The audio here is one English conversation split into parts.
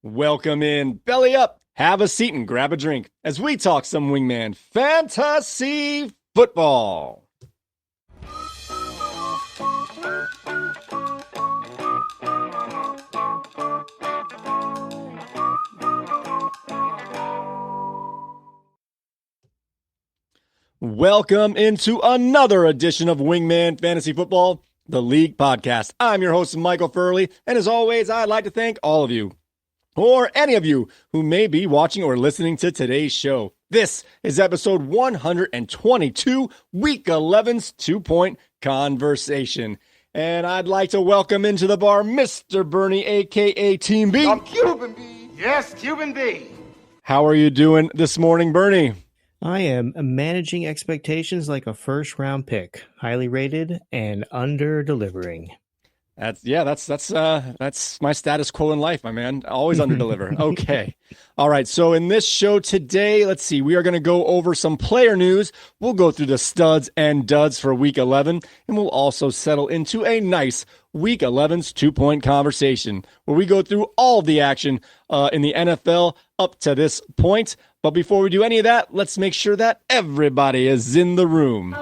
Welcome in, belly up, have a seat and grab a drink as we talk some Wingman Fantasy Football. Welcome into another edition of Wingman Fantasy Football, the League Podcast. I'm your host, Michael Furley, and as always, I'd like to thank all of you, or any of you who may be watching or listening to today's show. This is episode 122, Week 11's 2-Point Conversation. And I'd like to welcome into the bar Mr. Bernie, a.k.a. Team B. I'm Cuban B. Yes, Cuban B. How are you doing this morning, Bernie? I am managing expectations like a first-round pick, highly rated and under-delivering. That's my status quo in life, my man. Always under-deliver. Okay. All right. So in this show today, let's see, we are going to go over some player news. We'll go through the studs and duds for Week 11, and we'll also settle into a nice Week 11's 2-Point Conversation, where we go through all of the action in the NFL up to this point. But before we do any of that, let's make sure that everybody is in the room.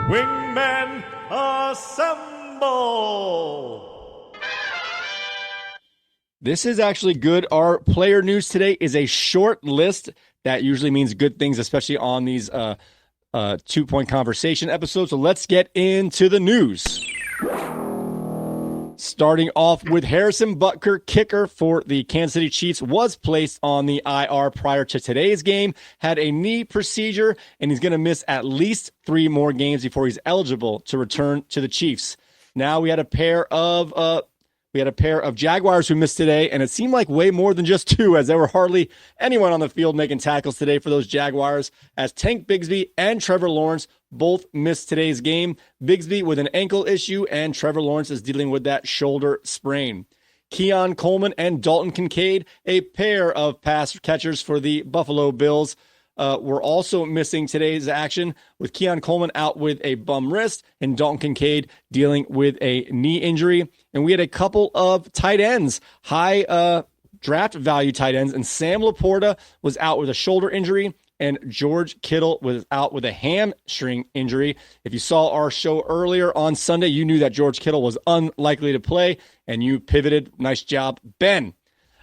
Wingmen assemble! This is actually good. Our player news today is a short list. That usually means good things, especially on these 2-Point Conversation episodes. So let's get into the news. Starting off with Harrison Butker, kicker for the Kansas City Chiefs, was placed on the IR prior to today's game, had a knee procedure, and he's going to miss at least 3 more games before he's eligible to return to the Chiefs. Now we had a pair of Jaguars who missed today, and it seemed like way more than just 2, as there were hardly anyone on the field making tackles today for those Jaguars, as Tank Bigsby and Trevor Lawrence both missed today's game. Bigsby with an ankle issue, and Trevor Lawrence is dealing with that shoulder sprain. Keon Coleman and Dalton Kincaid, a pair of pass catchers for the Buffalo Bills, were also missing today's action, with Keon Coleman out with a bum wrist and Dalton Kincaid dealing with a knee injury. And we had a couple of tight ends, high draft value tight ends, and Sam Laporta was out with a shoulder injury, and George Kittle was out with a hamstring injury. If you saw our show earlier on Sunday, you knew that George Kittle was unlikely to play, and you pivoted. Nice job, Ben.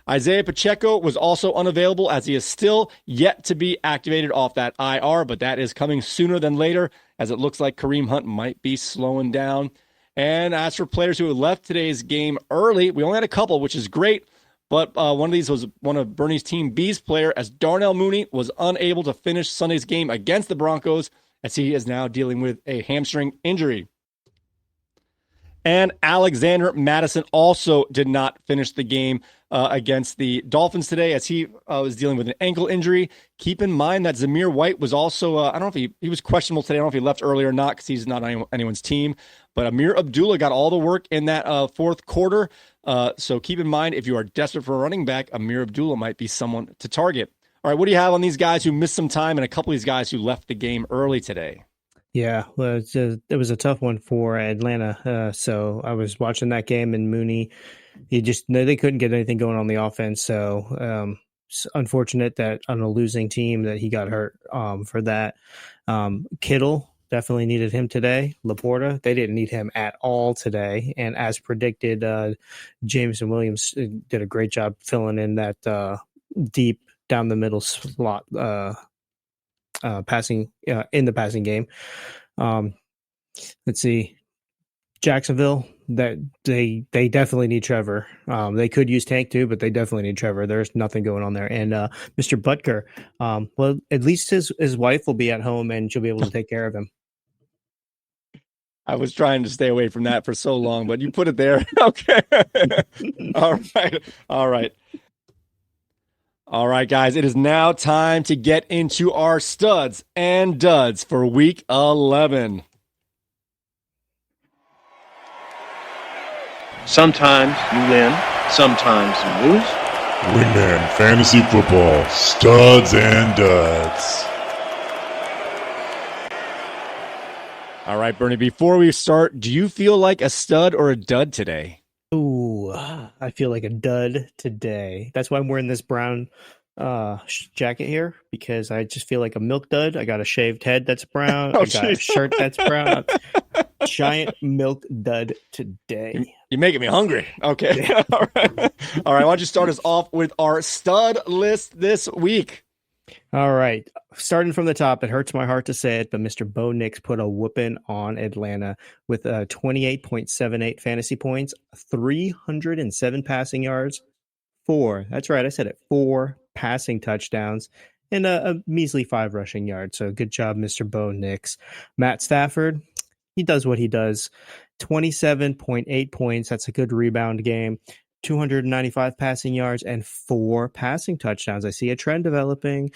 Isaiah Pacheco was also unavailable, as he is still yet to be activated off that IR, but that is coming sooner than later, as it looks like Kareem Hunt might be slowing down. And as for players who left today's game early, we only had a couple, which is great, but one of these was one of Bernie's Team B's player, as Darnell Mooney was unable to finish Sunday's game against the Broncos, as he is now dealing with a hamstring injury. And Alexander Mattison also did not finish the game against the Dolphins today, as he was dealing with an ankle injury. Keep in mind that Zamir White was also, I don't know if he was questionable today. I don't know if he left early or not, because he's not on anyone's team. But Amir Abdullah got all the work in that fourth quarter. So keep in mind, if you are desperate for a running back, Amir Abdullah might be someone to target. All right, what do you have on these guys who missed some time and a couple of these guys who left the game early today? Yeah, well, it was a tough one for Atlanta. So I was watching that game, and Mooney, they couldn't get anything going on the offense. So it's unfortunate that on a losing team that he got hurt for that. Kittle definitely needed him today. Laporta, they didn't need him at all today. And as predicted, Jameson Williams did a great job filling in that deep down the middle slot passing in the passing game. Let's see, Jacksonville, that they definitely need Trevor. They could use Tank too, but they definitely need Trevor. There's nothing going on there. And Mr. Butker, well, at least his wife will be at home and she'll be able to take care of him. I was trying to stay away from that for so long, but you put it there. Okay. All right. All right, guys, it is now time to get into our studs and duds for Week 11. Sometimes you win, sometimes you lose. Wingman Fantasy Football, studs and duds. All right, Bernie, before we start, do you feel like a stud or a dud today? Ooh, I feel like a dud today. That's why I'm wearing this brown jacket here, because I just feel like a milk dud. I got a shaved head that's brown. I got a shirt that's brown. Giant milk dud today. You're making me hungry. Okay. Yeah. All right. All right. Why don't you start us off with our stud list this week? All right. Starting from the top, it hurts my heart to say it, but Mr. Bo Nix put a whooping on Atlanta with 28.78 fantasy points, 307 passing yards, that's right, I said it, 4 passing touchdowns, and a measly 5 rushing yards. So good job, Mr. Bo Nix. Matt Stafford, he does what he does. 27.8 points. That's a good rebound game. 295 passing yards and 4 passing touchdowns. I see a trend developing.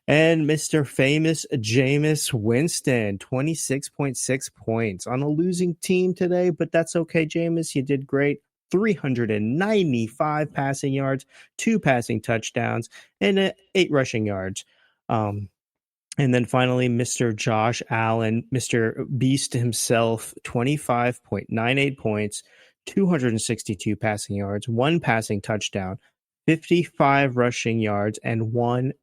And Mr. Famous Jameis Winston, 26.6 points on a losing team today, but that's okay, Jameis. You did great. 395 passing yards, 2 passing touchdowns, and 8 rushing yards. And then finally, Mr. Josh Allen, Mr. Beast himself, 25.98 points, 262 passing yards, 1 passing touchdown, 55 rushing yards, and 1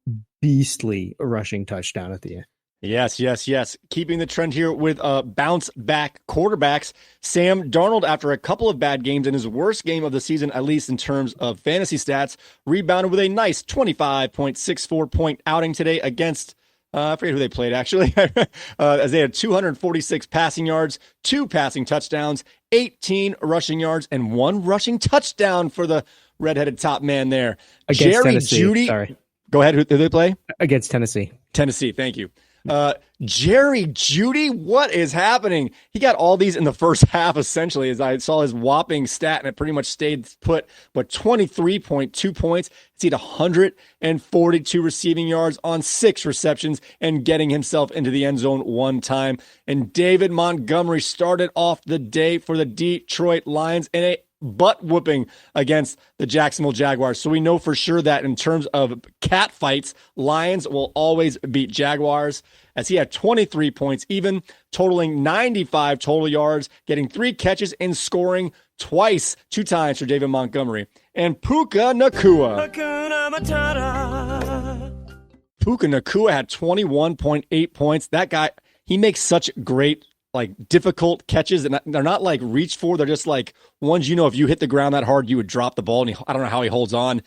beastly rushing touchdown at the end. Yes. Keeping the trend here with bounce back quarterbacks. Sam Darnold, after a couple of bad games in his worst game of the season, at least in terms of fantasy stats, rebounded with a nice 25.64 point outing today against I forget who they played, actually, as they had 246 passing yards, 2 passing touchdowns, 18 rushing yards, and 1 rushing touchdown for the redheaded top man there. Against Jerry Tennessee. Jeudy. Sorry. Go ahead. Who did they play? Against Tennessee. Tennessee. Thank you. Jerry Jeudy, what is happening? He got all these in the first half, essentially, as I saw his whopping stat, and it pretty much stayed put, but 23.2 points. He had 142 receiving yards on 6 receptions and getting himself into the end zone 1 time. And David Montgomery started off the day for the Detroit Lions in a butt whooping against the Jacksonville Jaguars. So we know for sure that in terms of cat fights, Lions will always beat Jaguars, as he had 23 points, even totaling 95 total yards, getting 3 catches and scoring 2 times for David Montgomery. And Puka Nacua. Puka Nacua had 21.8 points. That guy, he makes such great, difficult catches, and they're not reach for. They're just ones, if you hit the ground that hard, you would drop the ball, and I don't know how he holds on.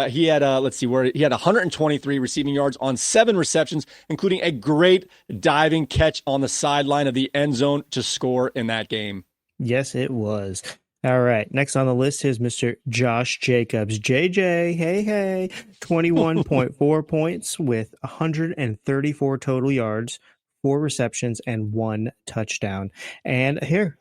He had, he had 123 receiving yards on 7 receptions, including a great diving catch on the sideline of the end zone to score in that game. Yes, it was. All right. Next on the list is Mr. Josh Jacobs. JJ, hey, 21.4 points with 134 total yards, 4 receptions, and 1 touchdown. And here,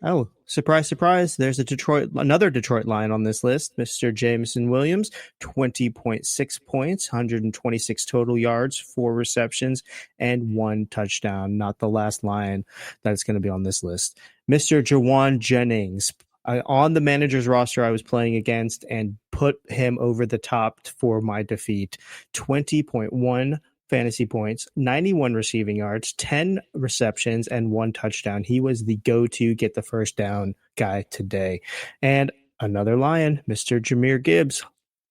surprise, there's another Detroit Lion on this list, Mr. Jameson Williams, 20.6 points, 126 total yards, 4 receptions, and 1 touchdown. Not the last Lion that's going to be on this list. Mr. Jawan Jennings, on the manager's roster I was playing against, and put him over the top for my defeat. 20.1 fantasy points, 91 receiving yards, 10 receptions, and 1 touchdown. He was the go-to get the first down guy today. And another Lion, Mr. Jahmyr Gibbs,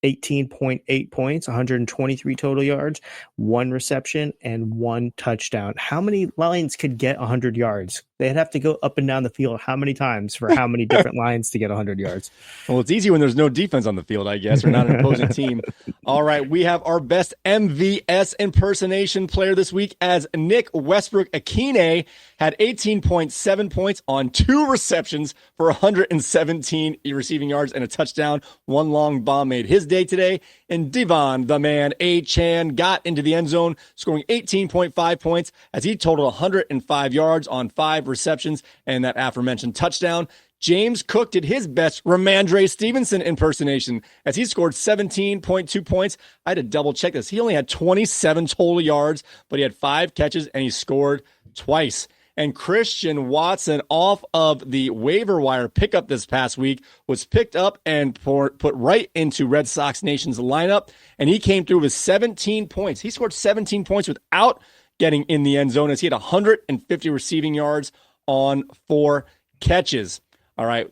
18.8 points, 123 total yards, 1 reception, and 1 touchdown. How many Lions could get 100 yards? They'd have to go up and down the field how many times for how many different Lions to get 100 yards? Well, it's easy when there's no defense on the field, I guess, or not an opposing team. All right, we have our best MVS impersonation player this week, as Nick Westbrook-Akine had 18.7 points on 2 receptions for 117 receiving yards and a touchdown. 1 long bomb made his day today. And Devon, the man, A-Chan, got into the end zone, scoring 18.5 points as he totaled 105 yards on 5 receptions and that aforementioned touchdown. James Cook did his best Ramondre Stevenson impersonation as he scored 17.2 points. I had to double check this. He only had 27 total yards, but he had 5 catches and he scored twice. And Christian Watson, off of the waiver wire pickup this past week, was picked up and put right into Red Sox Nation's lineup, and he came through with 17 points. He scored 17 points without getting in the end zone, as he had 150 receiving yards on 4 catches. All right,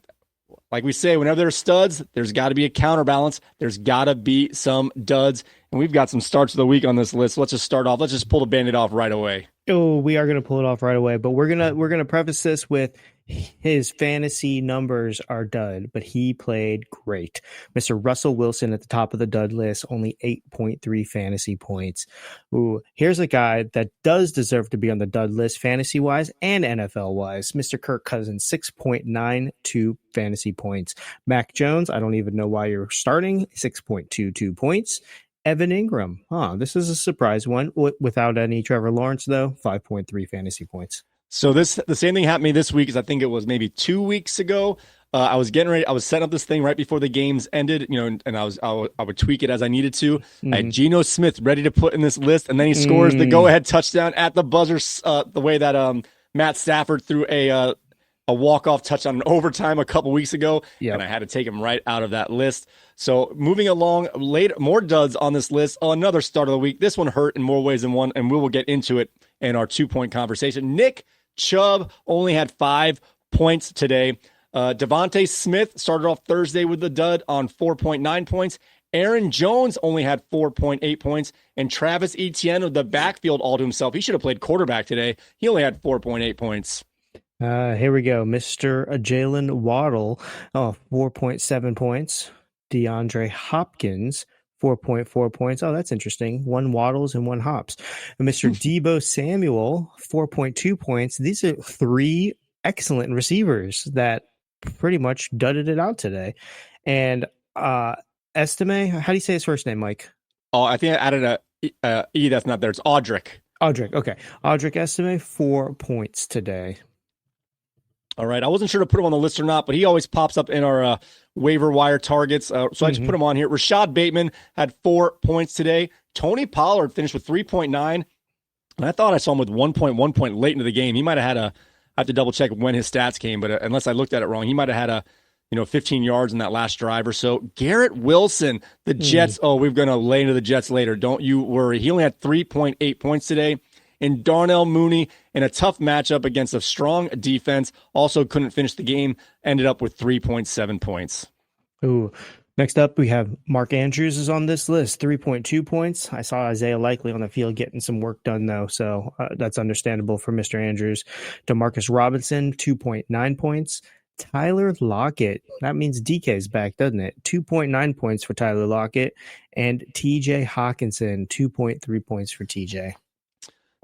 like we say, whenever there's studs, there's got to be a counterbalance. There's got to be some duds. And we've got some starts of the week on this list. Let's just start off. Let's just pull the Band-Aid off right away. Oh, we are going to pull it off right away, but we're gonna preface this with his fantasy numbers are dud, but he played great. Mr. Russell Wilson at the top of the dud list, only 8.3 fantasy points. Ooh, here's a guy that does deserve to be on the dud list fantasy wise and NFL wise. Mr. Kirk Cousins, 6.92 fantasy points. Mac Jones, I don't even know why you're starting, 6.22 points. Evan Ingram, this is a surprise one. Without any Trevor Lawrence, though, 5.3 fantasy points. So the same thing happened to me this week, as I think it was maybe 2 weeks ago. I was getting ready. I was setting up this thing right before the games ended, and I would tweak it as I needed to. I had Geno Smith ready to put in this list, and then he scores the go-ahead touchdown at the buzzer, the way that Matt Stafford threw a walk-off touchdown in overtime a couple weeks ago, and I had to take him right out of that list. So moving along, more duds on this list. Another start of the week. This one hurt in more ways than one, and we will get into it in our 2-point conversation. Nick Chubb only had 5 points today. Devontae Smith started off Thursday with the dud on 4.9 points. Aaron Jones only had 4.8 points, and Travis Etienne with the backfield all to himself. He should have played quarterback today. He only had 4.8 points. Here we go. Mr. Jalen Waddle, 4.7 points. DeAndre Hopkins, 4.4 points. Oh, that's interesting. 1 Waddles and 1 Hops. And Mr. Deebo Samuel, 4.2 points. These are 3 excellent receivers that pretty much dudded it out today. And Estime, how do you say his first name, Mike? Oh, I think I added a E that's not there. It's Audric. Okay. Audric Estime, 4 points today. All right. I wasn't sure to put him on the list or not, but he always pops up in our waiver wire targets. So I just put him on here. Rashad Bateman had 4 points today. Tony Pollard finished with 3.9. And I thought I saw him with 1.1 point late into the game. He might have had I have to double check when his stats came, but unless I looked at it wrong, he might have had 15 yards in that last drive or so. Garrett Wilson, the Jets. Oh, we're going to lay into the Jets later. Don't you worry. He only had 3.8 points today. And Darnell Mooney, in a tough matchup against a strong defense, also couldn't finish the game, ended up with 3.7 points. Ooh. Next up, we have Mark Andrews is on this list, 3.2 points. I saw Isaiah Likely on the field getting some work done, though, so that's understandable for Mr. Andrews. DeMarcus Robinson, 2.9 points. Tyler Lockett, that means DK's back, doesn't it? 2.9 points for Tyler Lockett. And TJ Hawkinson, 2.3 points for TJ.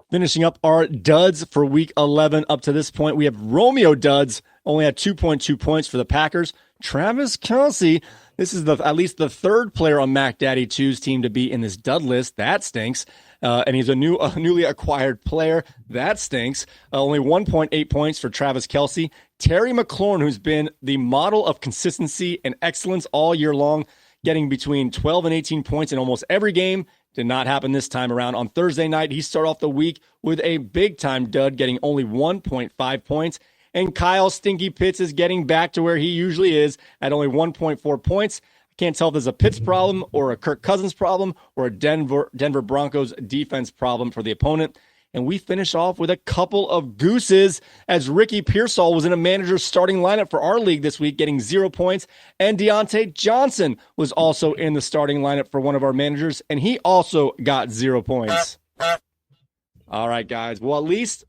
Finishing up our duds for week 11 up to this point, we have Romeo Duds, only had 2.2 points for the Packers. Travis Kelce, this is at least the third player on Mac Daddy 2's team to be in this dud list. That stinks. And he's a newly acquired player. That stinks. Only 1.8 points for Travis Kelce. Terry McLaurin, who's been the model of consistency and excellence all year long, getting between 12 and 18 points in almost every game. Did not happen this time around. On Thursday night, he started off the week with a big-time dud, getting only 1.5 points. And Kyle Stinky Pitts is getting back to where he usually is at only 1.4 points. I can't tell if there's a Pitts problem or a Kirk Cousins problem or a Denver Broncos defense problem for the opponent. And we finish off with a couple of gooses as Ricky Pearsall was in a manager's starting lineup for our league this week, getting 0 points. And Deontay Johnson was also in the starting lineup for one of our managers, and he also got 0 points. All right, guys. Well, at least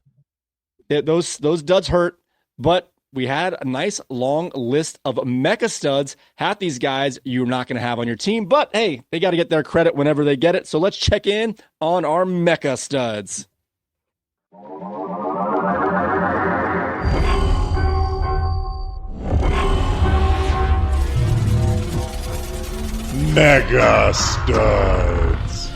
those duds hurt, but we had a nice long list of mecha studs. Half these guys you're not going to have on your team, but hey, they got to get their credit whenever they get it. So let's check in on our mecha studs. Mega Studs.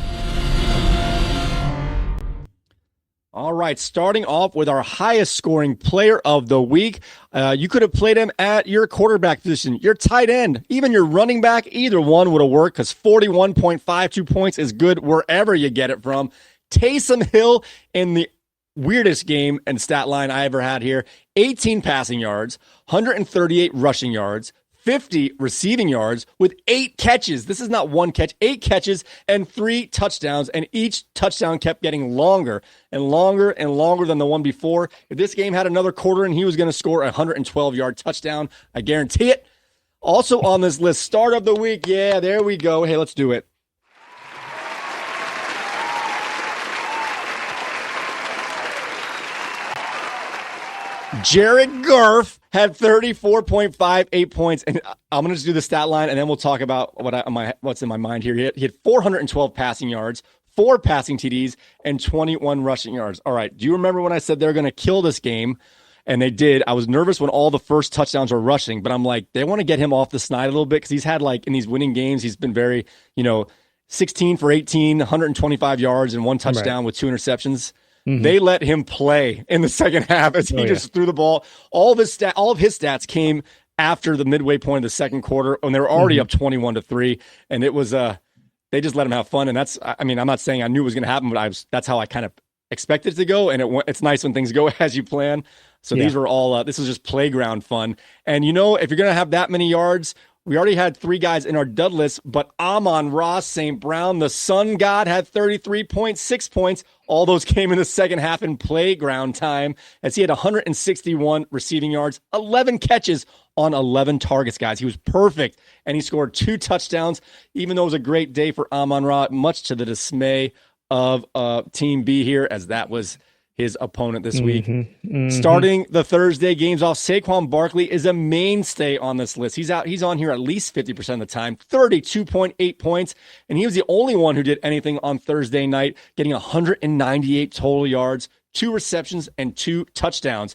All right, starting off with our highest scoring player of the week. You could have played him at your quarterback position, your tight end, even your running back. Either one would have worked because 41.52 points is good wherever you get it from. Taysom Hill in the weirdest game and stat line I ever had here. 18 passing yards, 138 rushing yards, 50 receiving yards with 8 catches. This is not one catch, 8 catches and 3 touchdowns. And each touchdown kept getting longer and longer and longer than the one before. If this game had another quarter and he was going to score a 112-yard touchdown, I guarantee it. Also on this list, start of the week. Yeah, there we go. Hey, let's do it. Jared Goff had 34.58 points, and I'm going to just do the stat line, and then we'll talk about what's in my mind here. He had 412 passing yards, 4 passing TDs, and 21 rushing yards. All right, do you remember when I said they're going to kill this game? And they did. I was nervous when all the first touchdowns were rushing, but I'm like, they want to get him off the snide a little bit because he's had, like, in these winning games, he's been very, 16 for 18, 125 yards, and 1 touchdown with 2 interceptions. Mm-hmm. They let him play in the second half as he just threw the ball. All of his stats came after the midway point of the second quarter, and they were already up 21-3. And it was they just let him have fun. And I'm not saying I knew it was going to happen, but that's how I kind of expected it to go. And it's nice when things go as you plan. So these were all this was just playground fun. And if you're going to have that many yards. We already had 3 guys in our dud list, but Amon-Ra St. Brown, the Sun God, had 33.6 points. All those came in the second half in playground time as he had 161 receiving yards, 11 catches on 11 targets, guys. He was perfect, and he scored 2 touchdowns, even though it was a great day for Amon-Ra, much to the dismay of Team B here, as that was his opponent this week. Starting the Thursday games off, Saquon Barkley is a mainstay on this list. He's on here at least 50% of the time, 32.8 points, and he was the only one who did anything on Thursday night, getting 198 total yards, 2 receptions, and 2 touchdowns.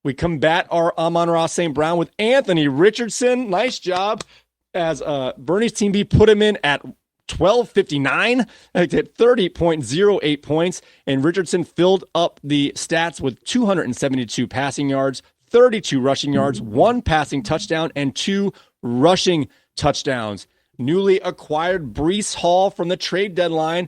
We combat our Amon-Ra St. Brown with Anthony Richardson. Nice job, as Bernie's Team B put him in at 12.59, at 30.08 points, and Richardson filled up the stats with 272 passing yards, 32 rushing yards, 1 passing touchdown, and 2 rushing touchdowns. Newly acquired Breece Hall from the trade deadline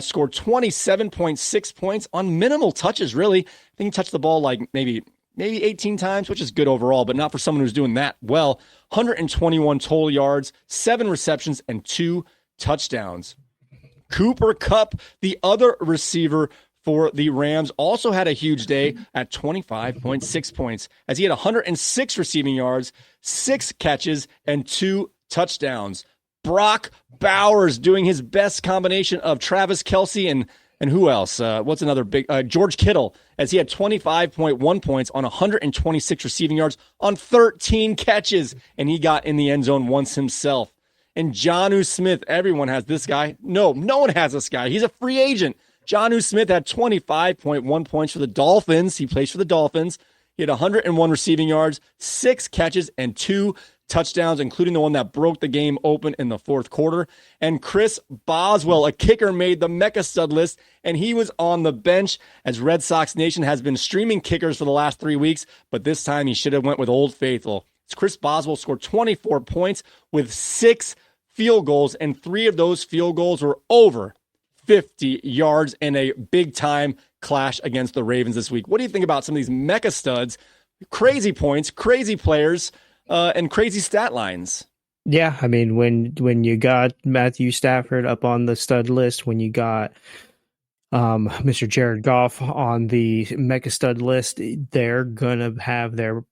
scored 27.6 points on minimal touches, really. I think he touched the ball like maybe 18 times, which is good overall, but not for someone who's doing that well. 121 total yards, 7 receptions, and 2 touchdowns. Cooper Kupp, the other receiver for the Rams, also had a huge day at 25.6 points as he had 106 receiving yards, 6 catches, and 2 touchdowns. Brock Bowers doing his best combination of Travis Kelce and who else? What's another big? George Kittle, as he had 25.1 points on 126 receiving yards on 13 catches, and he got in the end zone once himself. And Jonnu Smith, everyone has this guy. No one has this guy. He's a free agent. Jonnu Smith had 25.1 points for the Dolphins. He plays for the Dolphins. He had 101 receiving yards, 6 catches, and 2 touchdowns, including the one that broke the game open in the fourth quarter. And Chris Boswell, a kicker, made the Mecca stud list, and he was on the bench, as Red Sox Nation has been streaming kickers for the last 3 weeks, but this time he should have went with Old Faithful. Chris Boswell scored 24 points with 6 field goals, and 3 of those field goals were over 50 yards in a big-time clash against the Ravens this week. What do you think about some of these Mecca studs? Crazy points, crazy players, and crazy stat lines. Yeah, I mean, when you got Matthew Stafford up on the stud list, when you got Mr. Jared Goff on the Mecca stud list, they're gonna have their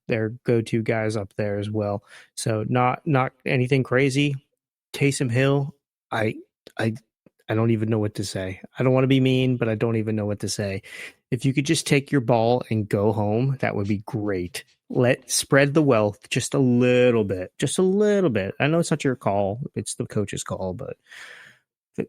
go-to guys up there as well. So not anything crazy. Taysom Hill, I don't even know what to say. I don't want to be mean, but I don't even know what to say. If you could just take your ball and go home, that would be great. Spread the wealth just a little bit. I know it's not your call. It's the coach's call, but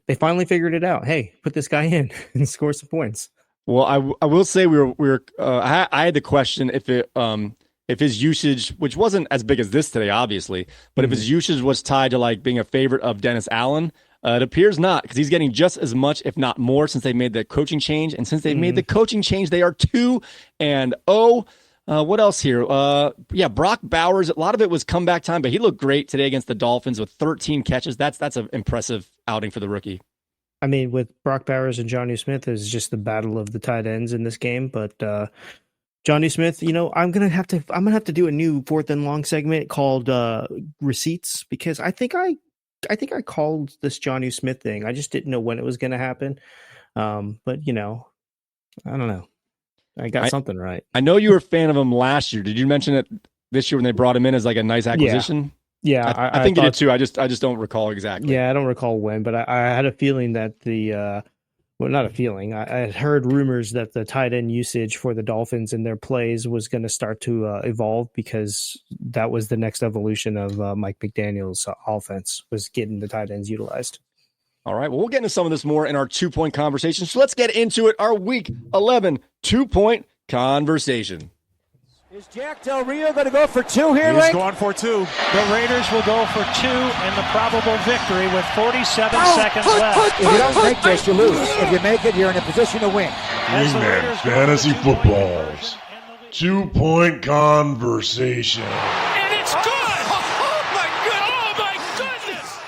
they finally figured it out. Hey, put this guy in and score some points. Well, I will say I had the question if his usage, which wasn't as big as this today, obviously, but if his usage was tied to like being a favorite of Dennis Allen, it appears not, because he's getting just as much, if not more, since they made the coaching change. And since they made the coaching change, they are 2-0. What else here? Brock Bowers. A lot of it was comeback time, but he looked great today against the Dolphins with 13 catches. That's an impressive outing for the rookie. I mean, with Brock Bowers and Jonnu Smith, it's just the battle of the tight ends in this game, but Johnny Smith, I'm gonna have to do a new 4th and long segment called receipts, because I think I called this Johnny Smith thing. I just didn't know when it was gonna happen. But I don't know. I got something right. I know you were a fan of him last year. Did you mention it this year when they brought him in as like a nice acquisition? Yeah, I think you did too. I just don't recall exactly. Yeah, I don't recall when, but I had a feeling that not a feeling. I had heard rumors that the tight end usage for the Dolphins in their plays was going to start to evolve, because that was the next evolution of Mike McDaniel's offense, was getting the tight ends utilized. All right, well, we'll get into some of this more in our 2-point conversation. So let's get into it. Our Week 11 2-point conversation. Is Jack Del Rio going to go for 2 here, He's Link? going for 2. The Raiders will go for 2 and the probable victory with 47 seconds left. If you don't make this, you lose. If you make it, you're in a position to win. Wingman Fantasy Football's 2-point conversation. And it's good! Oh, my goodness!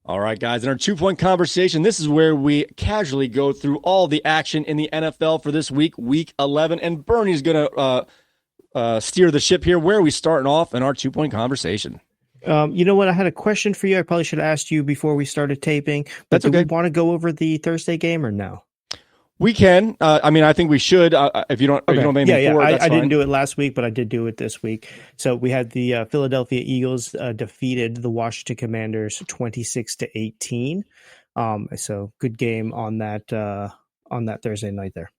All right, guys, in our 2-point conversation, this is where we casually go through all the action in the NFL for this week, Week 11. And Bernie's going to steer the ship here. Where are we starting off in our 2-point conversation? You know what? I had a question for you. I probably should have asked you before we started taping. But That's okay. Do we want to go over the Thursday game or no? We can. I think we should. If you don't, if you don't have anything for it, that's I fine. didn't do it last week, but I did do it this week. So we had the Philadelphia Eagles defeated the Washington Commanders 26-18. So good game on that Thursday night there.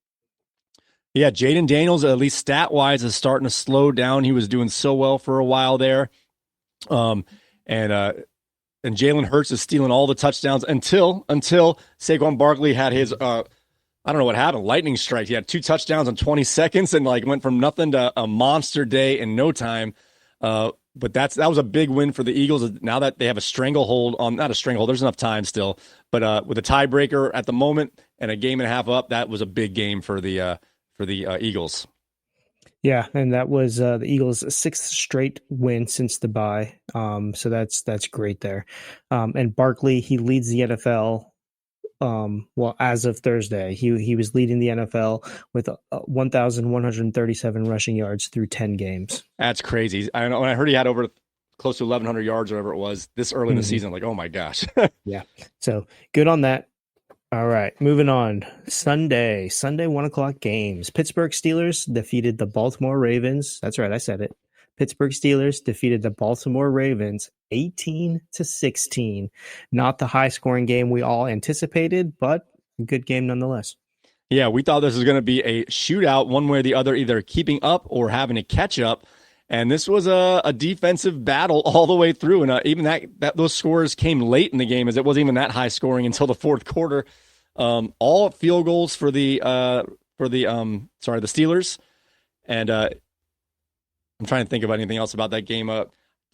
Yeah, Jaden Daniels, at least stat-wise, is starting to slow down. He was doing so well for a while there. And Jalen Hurts is stealing all the touchdowns until Saquon Barkley had his I don't know what happened. Lightning strike. He had 2 touchdowns in 20 seconds and went from nothing to a monster day in no time. But that was a big win for the Eagles. Now that they have a stranglehold on, not a stranglehold, there's enough time still, but with a tiebreaker at the moment and a game and a half up, that was a big game for the Eagles. Yeah, and that was the Eagles' 6th straight win since the bye. So that's great there. And Barkley, he leads the NFL. As of Thursday, he was leading the NFL with 1,137 rushing yards through 10 games. That's crazy. I know. When I heard he had over close to 1,100 yards, or whatever it was, this early in the season, like, oh my gosh. Yeah. So good on that. All right, moving on. Sunday 1:00 games. Pittsburgh Steelers defeated the Baltimore Ravens. That's right, I said it. Pittsburgh Steelers defeated the Baltimore Ravens 18-16. Not the high-scoring game we all anticipated, but a good game nonetheless. Yeah, we thought this was going to be a shootout, one way or the other, either keeping up or having to catch up. And this was a defensive battle all the way through. And even that those scores came late in the game, as it wasn't even that high scoring until the fourth quarter. All field goals for the Steelers. And I'm trying to think about anything else about that game.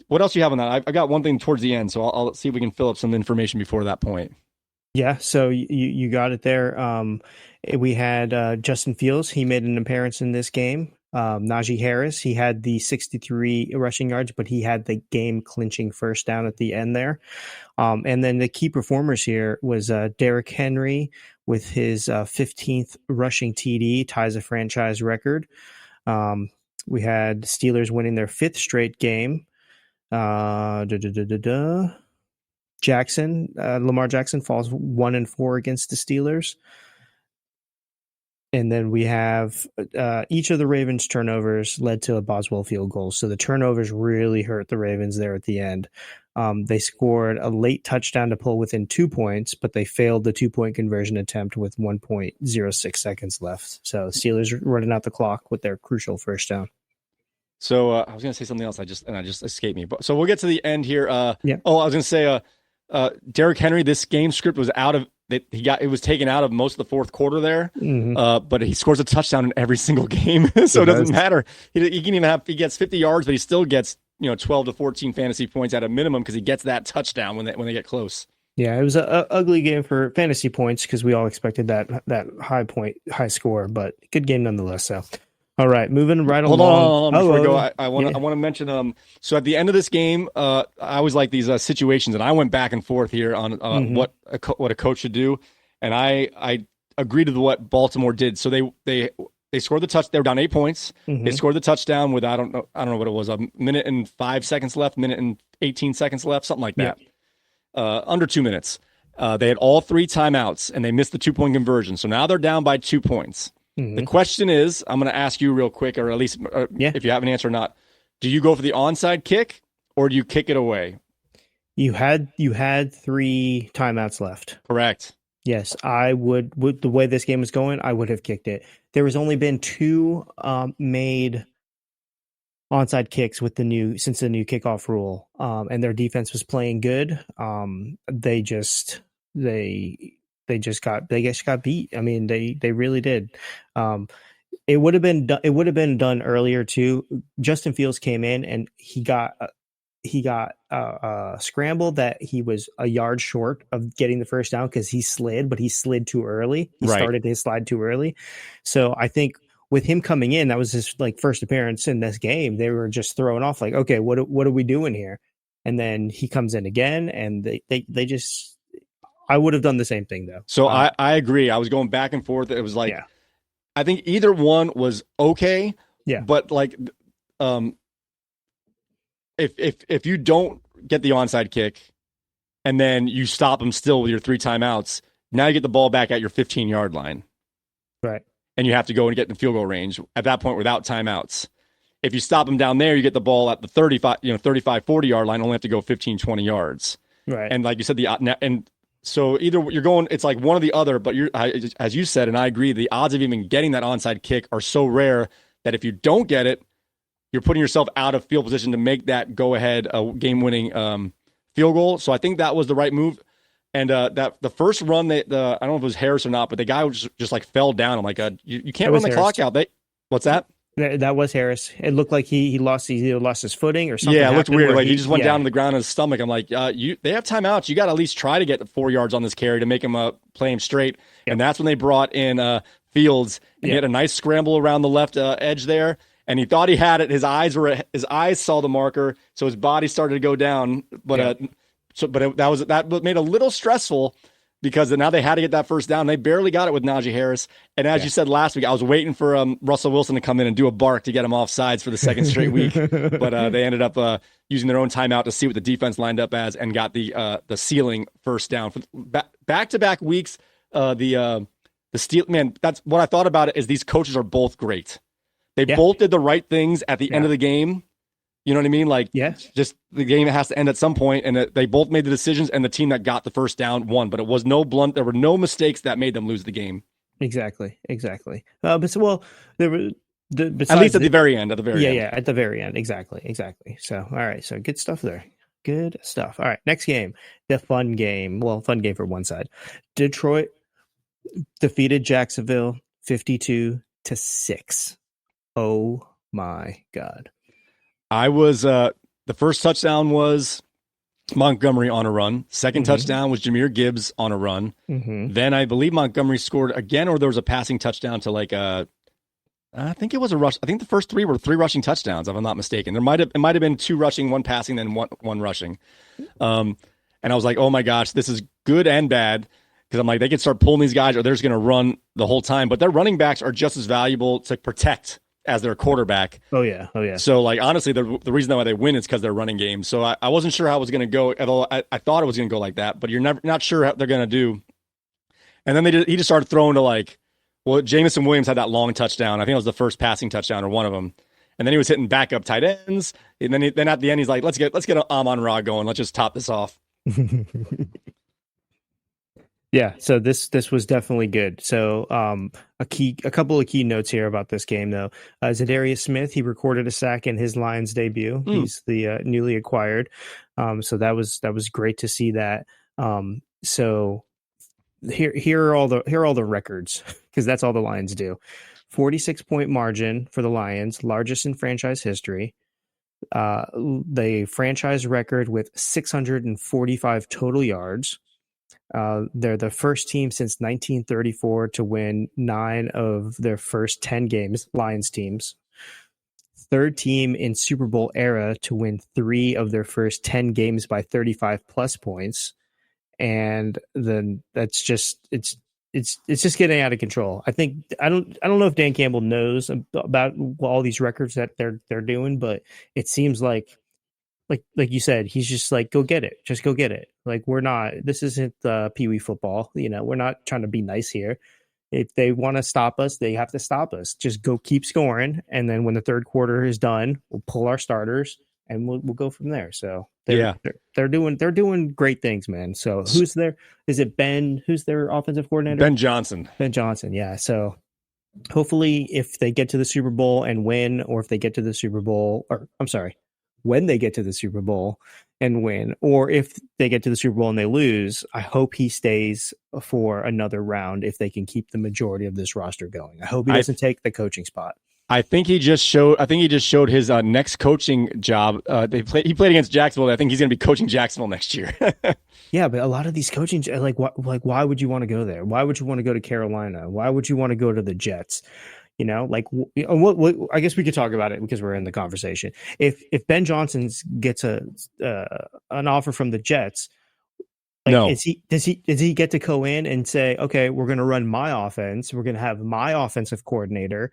What else do you have on that? I got one thing towards the end, so I'll see if we can fill up some information before that point. Yeah, so you got it there. We had Justin Fields. He made an appearance in this game. Najee Harris, he had the 63 rushing yards, but he had the game-clinching first down at the end there. And then the key performers here was Derrick Henry with his 15th rushing TD, ties a franchise record. We had Steelers winning their 5th straight game. Lamar Jackson falls 1-4 against the Steelers. And then we have each of the Ravens' turnovers led to a Boswell field goal. So the turnovers really hurt the Ravens there at the end. They scored a late touchdown to pull within 2 points, but they failed the 2-point conversion attempt with 1.06 seconds left. So Steelers running out the clock with their crucial first down. So I was going to say something else. I just escaped me. So we'll get to the end here. Yeah. Oh, I was going to say Derrick Henry, this game script was out of it was taken out of most of the fourth quarter there. Mm-hmm. But he scores a touchdown in every single game. So it doesn't matter. He can even he gets 50 yards, but he still gets 12 to 14 fantasy points at a minimum because he gets that touchdown when they get close. Yeah, it was an ugly game for fantasy points because we all expected that high score, but good game nonetheless. So, all right, moving right along. Hold on. Before we go, I want to mention. So at the end of this game, I always like these situations, and I went back and forth here on what a coach should do, and I agreed with what Baltimore did. So they they scored the touch. They were down 8 points. Mhm. They scored the touchdown with I don't know what it was, a minute and 5 seconds left, minute and 18 seconds left, something like that. Under 2 minutes. They had all 3 timeouts, and they missed the 2-point conversion. So now they're down by 2 points. Mhm. The question is, I'm going to ask you real quick, or at least if you have an answer or not. Do you go for the onside kick, or do you kick it away? You had 3 timeouts left. Correct. Yes, I would. With the way this game was going, I would have kicked it. There was only been 2 made onside kicks since the new kickoff rule, and their defense was playing good. They just got beat. I mean, they really did. It would have been done earlier too. Justin Fields came in and he got a scramble that he was a yard short of getting the first down because he slid too early. He started his slide too early. So I think with him coming in, that was his first appearance in this game. They were just throwing off okay, what are we doing here? And then he comes in again, and they just. I would have done the same thing though. So I agree. I was going back and forth. It was I think either one was okay. Yeah. But if you don't get the onside kick and then you stop them still with your 3 timeouts, now you get the ball back at your 15-yard line. Right. And you have to go and get in the field goal range at that point without timeouts. If you stop them down there, you get the ball at the 35, 40-yard line, only have to go 15, 20 yards. Right. And like you said, so either you're going, it's like one or the other, but as you said, and I agree, the odds of even getting that onside kick are so rare that if you don't get it, you're putting yourself out of field position to make that go ahead game-winning field goal. So I think that was the right move. And that the first run, I don't know if it was Harris or not, but the guy just fell down. I'm like, you can't run the clock out. What's that? That was Harris. It looked like he lost his footing or something. Yeah, it looked weird. Like he just went down to the ground on his stomach. I'm like, they have timeouts. You got to at least try to get 4 yards on this carry to make him play him straight. Yep. And that's when they brought in Fields. And he had a nice scramble around the left edge there. And he thought he had it. His eyes saw the marker, so his body started to go down. But that made it a little stressful because now they had to get that first down. They barely got it with Najee Harris. And as you said last week, I was waiting for Russell Wilson to come in and do a bark to get him off sides for the second straight week. But they ended up using their own timeout to see what the defense lined up as and got the ceiling first down. For back-to-back weeks, the Steel man, that's what I thought about it is these coaches are both great. They both did the right things at the end of the game. You know what I mean? Just the game has to end at some point, and they both made the decisions, and the team that got the first down won. But it was no blunt. There were no mistakes that made them lose the game. Exactly. There were at least at the very end. At the very end. Yeah, at the very end. Exactly. So, all right. So good stuff there. Good stuff. All right. Next game, the fun game. Well, fun game for one side. Detroit defeated Jacksonville 52-6. Oh my God. I was the first touchdown was Montgomery on a run. Second touchdown was Jahmyr Gibbs on a run. Then I believe Montgomery scored again, or there was a passing touchdown to I think it was a rush. I think the first 3 were 3 rushing touchdowns, if I'm not mistaken. It might have been 2 rushing, 1 passing, then one rushing. And I was like, oh my gosh, this is good and bad. Because I'm like, they could start pulling these guys or they're just going to run the whole time. But their running backs are just as valuable to protect as their quarterback. Oh, yeah. So, honestly, the reason why they win is because they're running game. So I wasn't sure how it was going to go. Although I thought it was going to go like that. But you're not sure how they're going to do. And then he just started throwing to Jamison Williams had that long touchdown. I think it was the first passing touchdown or one of them. And then he was hitting backup tight ends. And then at the end, he's like, let's get an Amon-Ra going. Let's just top this off. Yeah, so this was definitely good. So a couple of key notes here about this game, though. Zadarius Smith, he recorded a sack in his Lions debut. He's the newly acquired. So that was great to see that. So here are all the records because that's all the Lions do. 46-point margin for the Lions, largest in franchise history. The franchise record with 645 total yards. They're the first team since 1934 to win 9 of their first 10 games, Lions teams. Third team in Super Bowl era to win 3 of their first 10 games by 35 plus points. And then it's it's just getting out of control. I think I don't know if Dan Campbell knows about all these records that they're doing, but it seems like you said, he's just like, go get it. Just go get it. Like, this isn't Pee Wee football. We're not trying to be nice here. If they want to stop us, they have to stop us. Just keep scoring. And then when the third quarter is done, we'll pull our starters and we'll go from there. So they're doing great things, man. So who's there? Is it Ben? Who's their offensive coordinator? Ben Johnson. Ben Johnson. Yeah. So hopefully if they get to the Super Bowl and win, or if they get to the Super Bowl, when they get to the Super Bowl and win, or if they get to the Super Bowl and they lose, I hope he stays for another round if they can keep the majority of this roster going. I hope he doesn't take the coaching spot. I think he just showed his next coaching job. He played against Jacksonville. I think he's going to be coaching Jacksonville next year. Yeah, but a lot of these coaching, why would you want to go there? Why would you want to go to Carolina? Why would you want to go to the Jets? What I guess we could talk about it because we're in the conversation. If Ben Johnson gets an offer from the Jets, does he get to go in and say, okay, we're going to run my offense, we're going to have my offensive coordinator,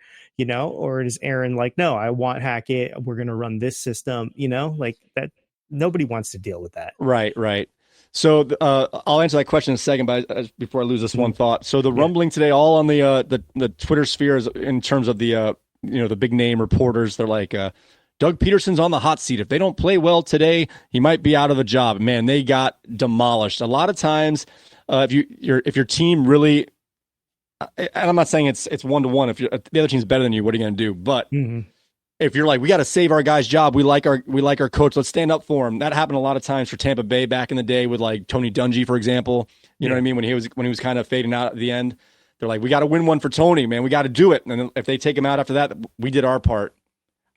or is Aaron like, no, I want Hackett, we're going to run this system, that nobody wants to deal with that. Right. So I'll answer that question in a second, but before I lose this one thought. So the rumbling today, all on the Twitter spheres, in terms of the the big name reporters, they're like, Doug Peterson's on the hot seat. If they don't play well today, he might be out of a job. Man, they got demolished. A lot of times, if your team really, and I'm not saying it's 1-to-1. If the other team's better than you, what are you going to do? But if you're like, we got to save our guy's job, we like our coach, let's stand up for him. That happened a lot of times for Tampa Bay back in the day with like Tony Dungy, for example. You know what I mean? When he was kind of fading out at the end, they're like, we got to win one for Tony, man. We got to do it. And then if they take him out after that, we did our part.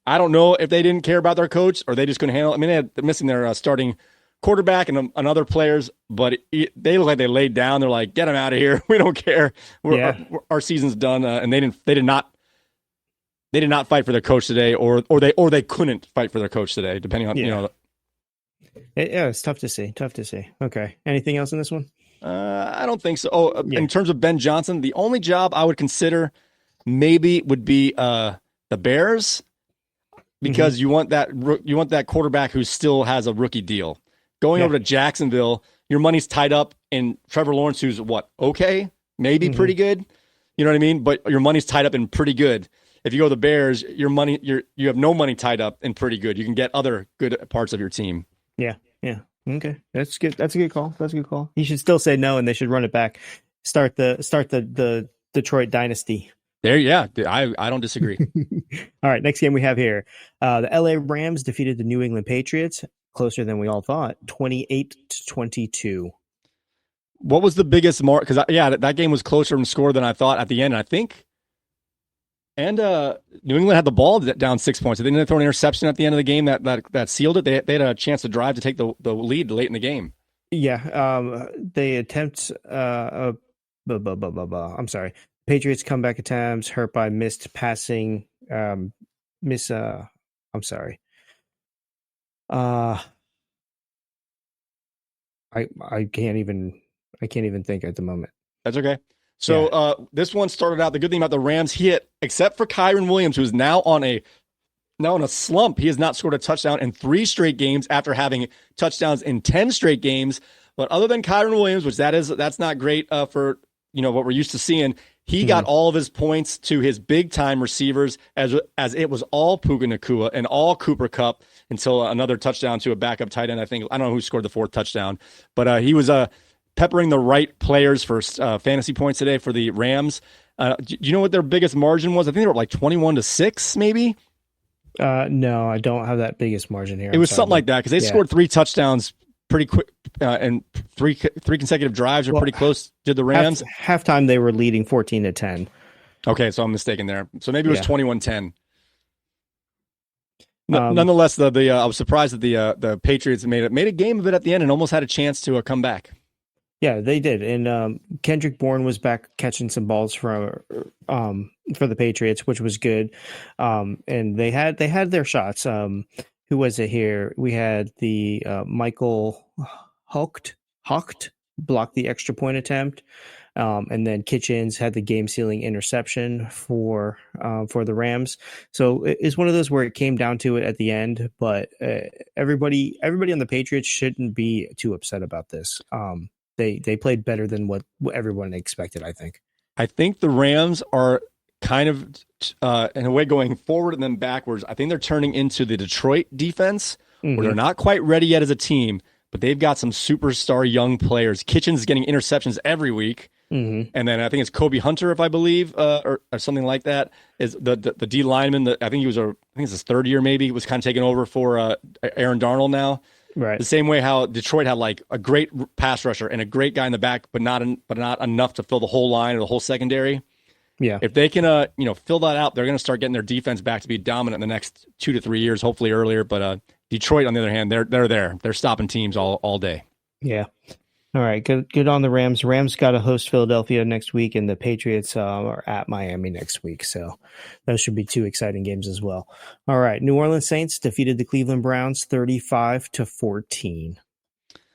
I don't know if they didn't care about their coach or they just couldn't handle it. I mean, they're missing their starting quarterback and other players, but they look like they laid down. They're like, get him out of here. We don't care. Our season's done. And they did not fight for their coach today, or they couldn't fight for their coach today, depending on it's tough to see. Okay. Anything else in this one? I don't think so. In terms of Ben Johnson, the only job I would consider maybe would be the Bears, because you want that quarterback who still has a rookie deal. Going over to Jacksonville, your money's tied up in Trevor Lawrence, who's maybe pretty good. You know what I mean? But your money's tied up in pretty good. If you go to the Bears, you have no money tied up in pretty good. You can get other good parts of your team. Yeah. Okay, that's good. That's a good call. He should still say no, and they should run it back. Start the Detroit dynasty. There, yeah, I don't disagree. All right, next game we have here. The LA Rams defeated the New England Patriots, closer than we all thought, 28-22. What was the biggest mark? Because that game was closer in score than I thought at the end. I think. And New England had the ball down 6 points. They didn't throw an interception at the end of the game that sealed it. They had a chance to drive to take the lead late in the game. Yeah, they attempt. I'm sorry. Patriots comeback attempts hurt by missed passing. I'm sorry. I can't even think at the moment. That's okay. So this one started out, the good thing about the Rams, except for Kyren Williams, who's now on a slump. He has not scored a touchdown in 3 straight games after having touchdowns in 10 straight games. But other than Kyren Williams, which that's not great for what we're used to seeing, he got all of his points to his big time receivers as it was all Puka Nacua and all Cooper Kupp until another touchdown to a backup tight end. I don't know who scored the 4th touchdown, but he was peppering the right players for fantasy points today for the Rams. Do you know what their biggest margin was? I think they were like 21-6, maybe. No, I don't have that biggest margin here. It was something like that because they scored 3 touchdowns pretty quick, and three consecutive drives are pretty close to the Rams. Halftime they were leading 14-10. Okay, so I'm mistaken there. So maybe it was 21-10. Nonetheless, I was surprised that the Patriots made a game of it at the end and almost had a chance to come back. Yeah, they did, and Kendrick Bourne was back catching some balls for the Patriots, which was good. And they had their shots. Who was it here? We had the Michael Haucht blocked the extra point attempt. And then Kitchens had the game-sealing interception for the Rams. So it's one of those where it came down to it at the end. But everybody on the Patriots shouldn't be too upset about this. They played better than what everyone expected, I think. I think the Rams are kind of, in a way, going forward and then backwards. I think they're turning into the Detroit defense, where they're not quite ready yet as a team, but they've got some superstar young players. Kitchens is getting interceptions every week. And then I think it's Kobe Hunter, if I believe, or something like that, is the D lineman. I think it's his third year maybe. He was kind of taking over for Aaron Darnold now. Right. The same way how Detroit had like a great pass rusher and a great guy in the back, but not enough to fill the whole line or the whole secondary. Yeah. If they can, fill that out, they're going to start getting their defense back to be dominant in the next 2 to 3 years, hopefully earlier. But Detroit, on the other hand, they're there. They're stopping teams all day. Yeah. All right. Good on the Rams. Rams got to host Philadelphia next week, and the Patriots are at Miami next week. So those should be 2 exciting games as well. All right. New Orleans Saints defeated the Cleveland Browns 35-14.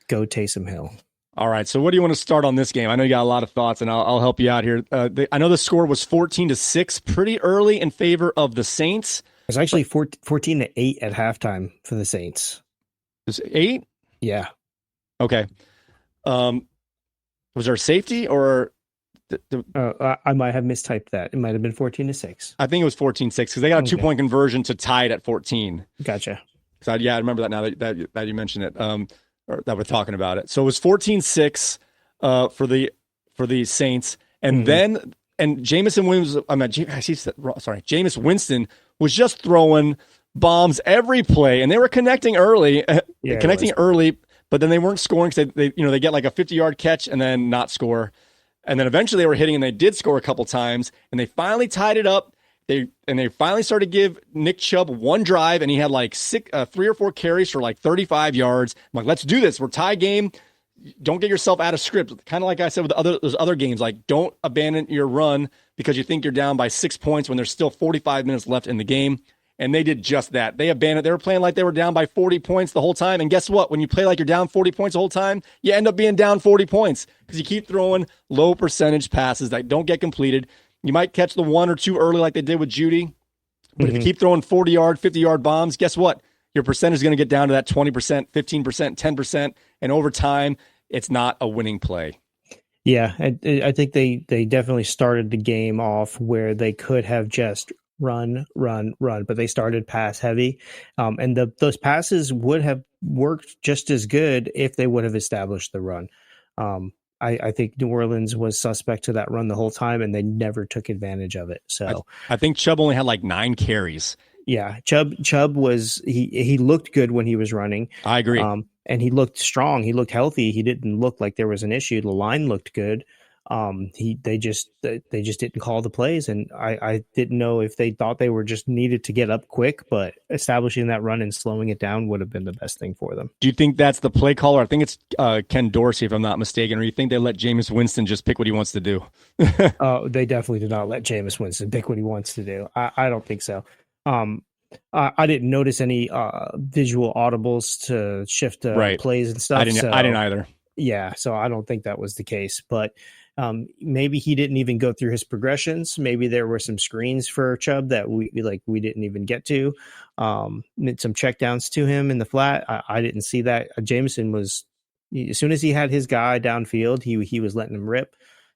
Go Taysom Hill. All right, so what do you want to start on this game? I know you got a lot of thoughts, and I'll help you out here. I know the score was 14-6, pretty early in favor of the Saints. It was actually 14-8 at halftime for the Saints. It was 8? Yeah. Okay. Was there a safety or? I might have mistyped that. It might have been 14-6. I think it was 14-6 because they got a 2-point conversion to tie it at 14. Gotcha. So I remember that now that you mentioned it. Or that we're talking about it. So it was 14-6 for the Saints. And then Jameis Winston was just throwing bombs every play, and they were connecting early, but then they weren't scoring because they get like a 50-yard catch and then not score. And then eventually they were hitting, and they did score a couple times, and they finally tied it up. They finally started to give Nick Chubb one drive, and he had like 3 or 4 carries for like 35 yards. I'm like, let's do this. We're tie game. Don't get yourself out of script. Kind of like I said with those other games, like don't abandon your run because you think you're down by 6 points when there's still 45 minutes left in the game. And they did just that. They abandoned. They were playing like they were down by 40 points the whole time. And guess what? When you play like you're down 40 points the whole time, you end up being down 40 points because you keep throwing low percentage passes that don't get completed. You might catch the 1 or 2 early like they did with Judy. But if you keep throwing 40-yard, 50-yard bombs, guess what? Your percentage is going to get down to that 20%, 15%, 10%. And over time, it's not a winning play. Yeah, I think they definitely started the game off where they could have just run, but they started pass heavy. And those passes would have worked just as good if they would have established the run. I think New Orleans was suspect to that run the whole time, and they never took advantage of it. So I think Chubb only had like 9 carries. Yeah, Chubb was he looked good when he was running. I agree. And he looked strong. He looked healthy. He didn't look like there was an issue. The line looked good. They just didn't call the plays, and I didn't know if they thought they were just needed to get up quick, but establishing that run and slowing it down would have been the best thing for them. Do you think that's the play caller? I think it's Ken Dorsey, if I'm not mistaken, or you think they let Jameis Winston just pick what he wants to do? They definitely did not let Jameis Winston pick what he wants to do. I don't think so. I didn't notice any visual audibles to shift plays and stuff. I didn't either. Yeah, so I don't think that was the case, but maybe he didn't even go through his progressions. Maybe there were some screens for Chubb that we didn't even get to. Some checkdowns to him in the flat. I didn't see that. Jameson was, as soon as he had his guy downfield, he was letting him rip.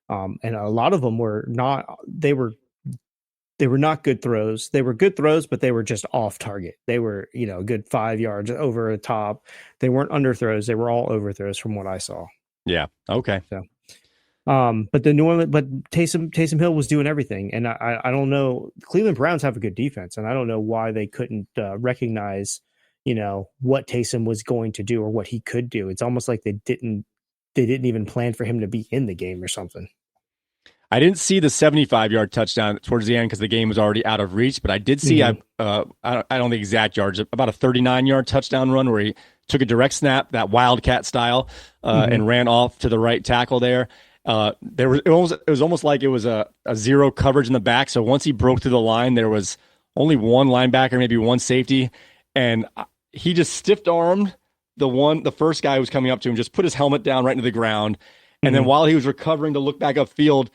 And a lot of them were not. They were not good throws. They were good throws, but they were just off target. They were, a good 5 yards over the top. They weren't underthrows. They were all overthrows from what I saw. Yeah. Okay. So, but Taysom Hill was doing everything. And I don't know. The Cleveland Browns have a good defense, and I don't know why they couldn't recognize, what Taysom was going to do or what he could do. It's almost like they didn't even plan for him to be in the game or something. I didn't see the 75-yard touchdown towards the end because the game was already out of reach, but I did see, I don't know the exact yards, about a 39-yard touchdown run where he took a direct snap, that Wildcat style, and ran off to the right tackle there. It was almost like it was a zero coverage in the back, so once he broke through the line, there was only one linebacker, maybe one safety, and he just stiff-armed the first guy who was coming up to him, just put his helmet down right into the ground. And then while he was recovering to look back upfield,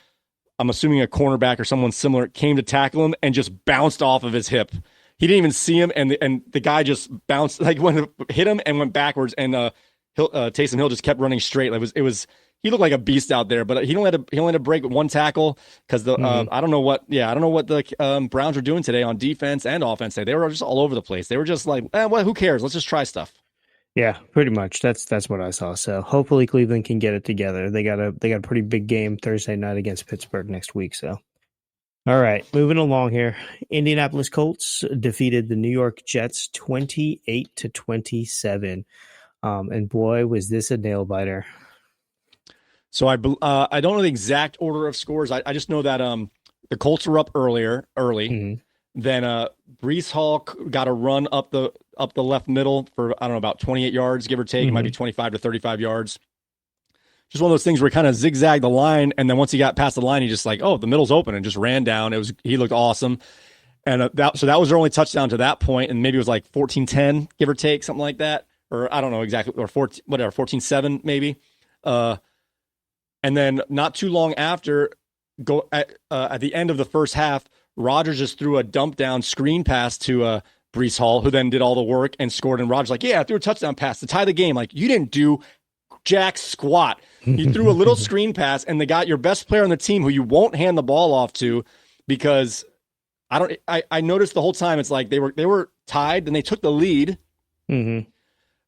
I'm assuming a cornerback or someone similar came to tackle him and just bounced off of his hip. He didn't even see him, and the guy just bounced, like hit him and went backwards, and Taysom Hill just kept running straight. It was he looked like a beast out there, but he only had to break with one tackle because I don't know what the Browns were doing today on defense and offense. They were just all over the place. They were just like, who cares? Let's just try stuff. Yeah, pretty much. That's what I saw. So hopefully Cleveland can get it together. They got a pretty big game Thursday night against Pittsburgh next week. So, all right, moving along here. Indianapolis Colts defeated the New York Jets 28-27, and boy, was this a nail biter. So I don't know the exact order of scores. I just know that the Colts were up early. Mm-hmm. Then Breece Hall got a run up the left middle for, I don't know, about 28 yards, give or take. Mm-hmm. It might be 25 to 35 yards. Just one of those things where he kind of zigzagged the line, and then once he got past the line, he just like, the middle's open, and just ran down. He looked awesome. And so that was their only touchdown to that point, and maybe it was like 14-10, give or take, something like that. Or I don't know exactly, or 14-7 maybe. And then not too long after, at the end of the first half, Rodgers just threw a dump down screen pass to Breece Hall, who then did all the work and scored. And Rodgers I threw a touchdown pass to tie the game. Like, you didn't do jack squat. You threw a little screen pass, and they got your best player on the team, who you won't hand the ball off to, because I noticed the whole time it's like they were tied, and they took the lead. Mm-hmm.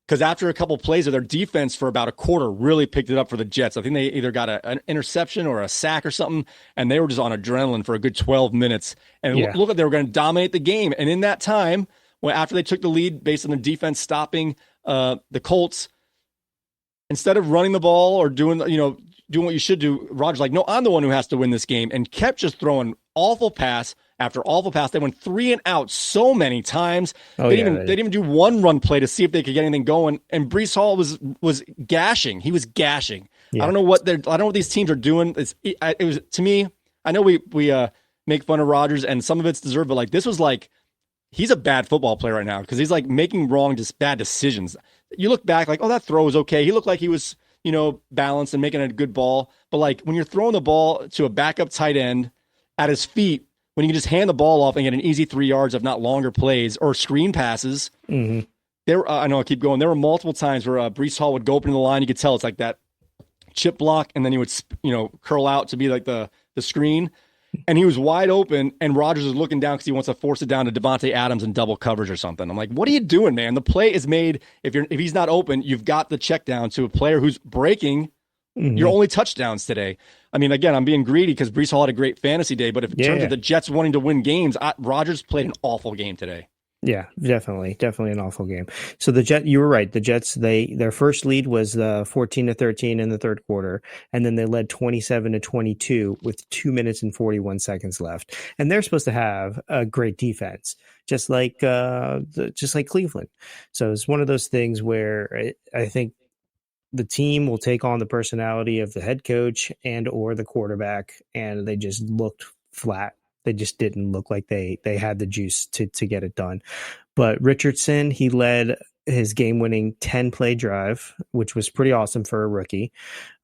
Because after a couple plays of their defense for about a quarter really picked it up for the Jets. I think they either got an interception or a sack or something, and they were just on adrenaline for a good 12 minutes. And looked like they were going to dominate the game. And in that time, after they took the lead based on the defense stopping the Colts, instead of running the ball or doing what you should do, Rodgers like, no, I'm the one who has to win this game, and kept just throwing awful pass after awful pass. They went 3 and out so many times. They didn't even do one run play to see if they could get anything going. And Breece Hall was gashing. He was gashing. Yeah. I don't know what these teams are doing. It was, to me, I know we make fun of Rodgers, and some of it's deserved, but like, this was like, he's a bad football player right now because he's like making bad decisions. You look back like, that throw was okay. He looked like he was, balanced and making a good ball. But like, when you're throwing the ball to a backup tight end at his feet, when you can just hand the ball off and get an easy 3 yards of not longer plays or screen passes, I know I keep going. There were multiple times where Breece Hall would go up into the line. You could tell it's like that chip block, and then he would curl out to be like the screen, and he was wide open, and Rodgers was looking down because he wants to force it down to Devontae Adams in double coverage or something. I'm like, what are you doing, man? The play is made. If he's not open, you've got the check down to a player who's breaking your only touchdowns today. I mean, again, I'm being greedy because Breece Hall had a great fantasy day, but if in terms of the Jets wanting to win games, Rodgers played an awful game today. Yeah, definitely an awful game. So you were right. The Jets, their first lead was 14-13 in the third quarter, and then they led 27-22 with 2 minutes and 41 seconds left. And they're supposed to have a great defense, just like Cleveland. So it's one of those things where I think the team will take on the personality of the head coach and or the quarterback, and they just looked flat. They just didn't look like they had the juice to get it done. But Richardson, he led his game-winning 10-play drive, which was pretty awesome for a rookie.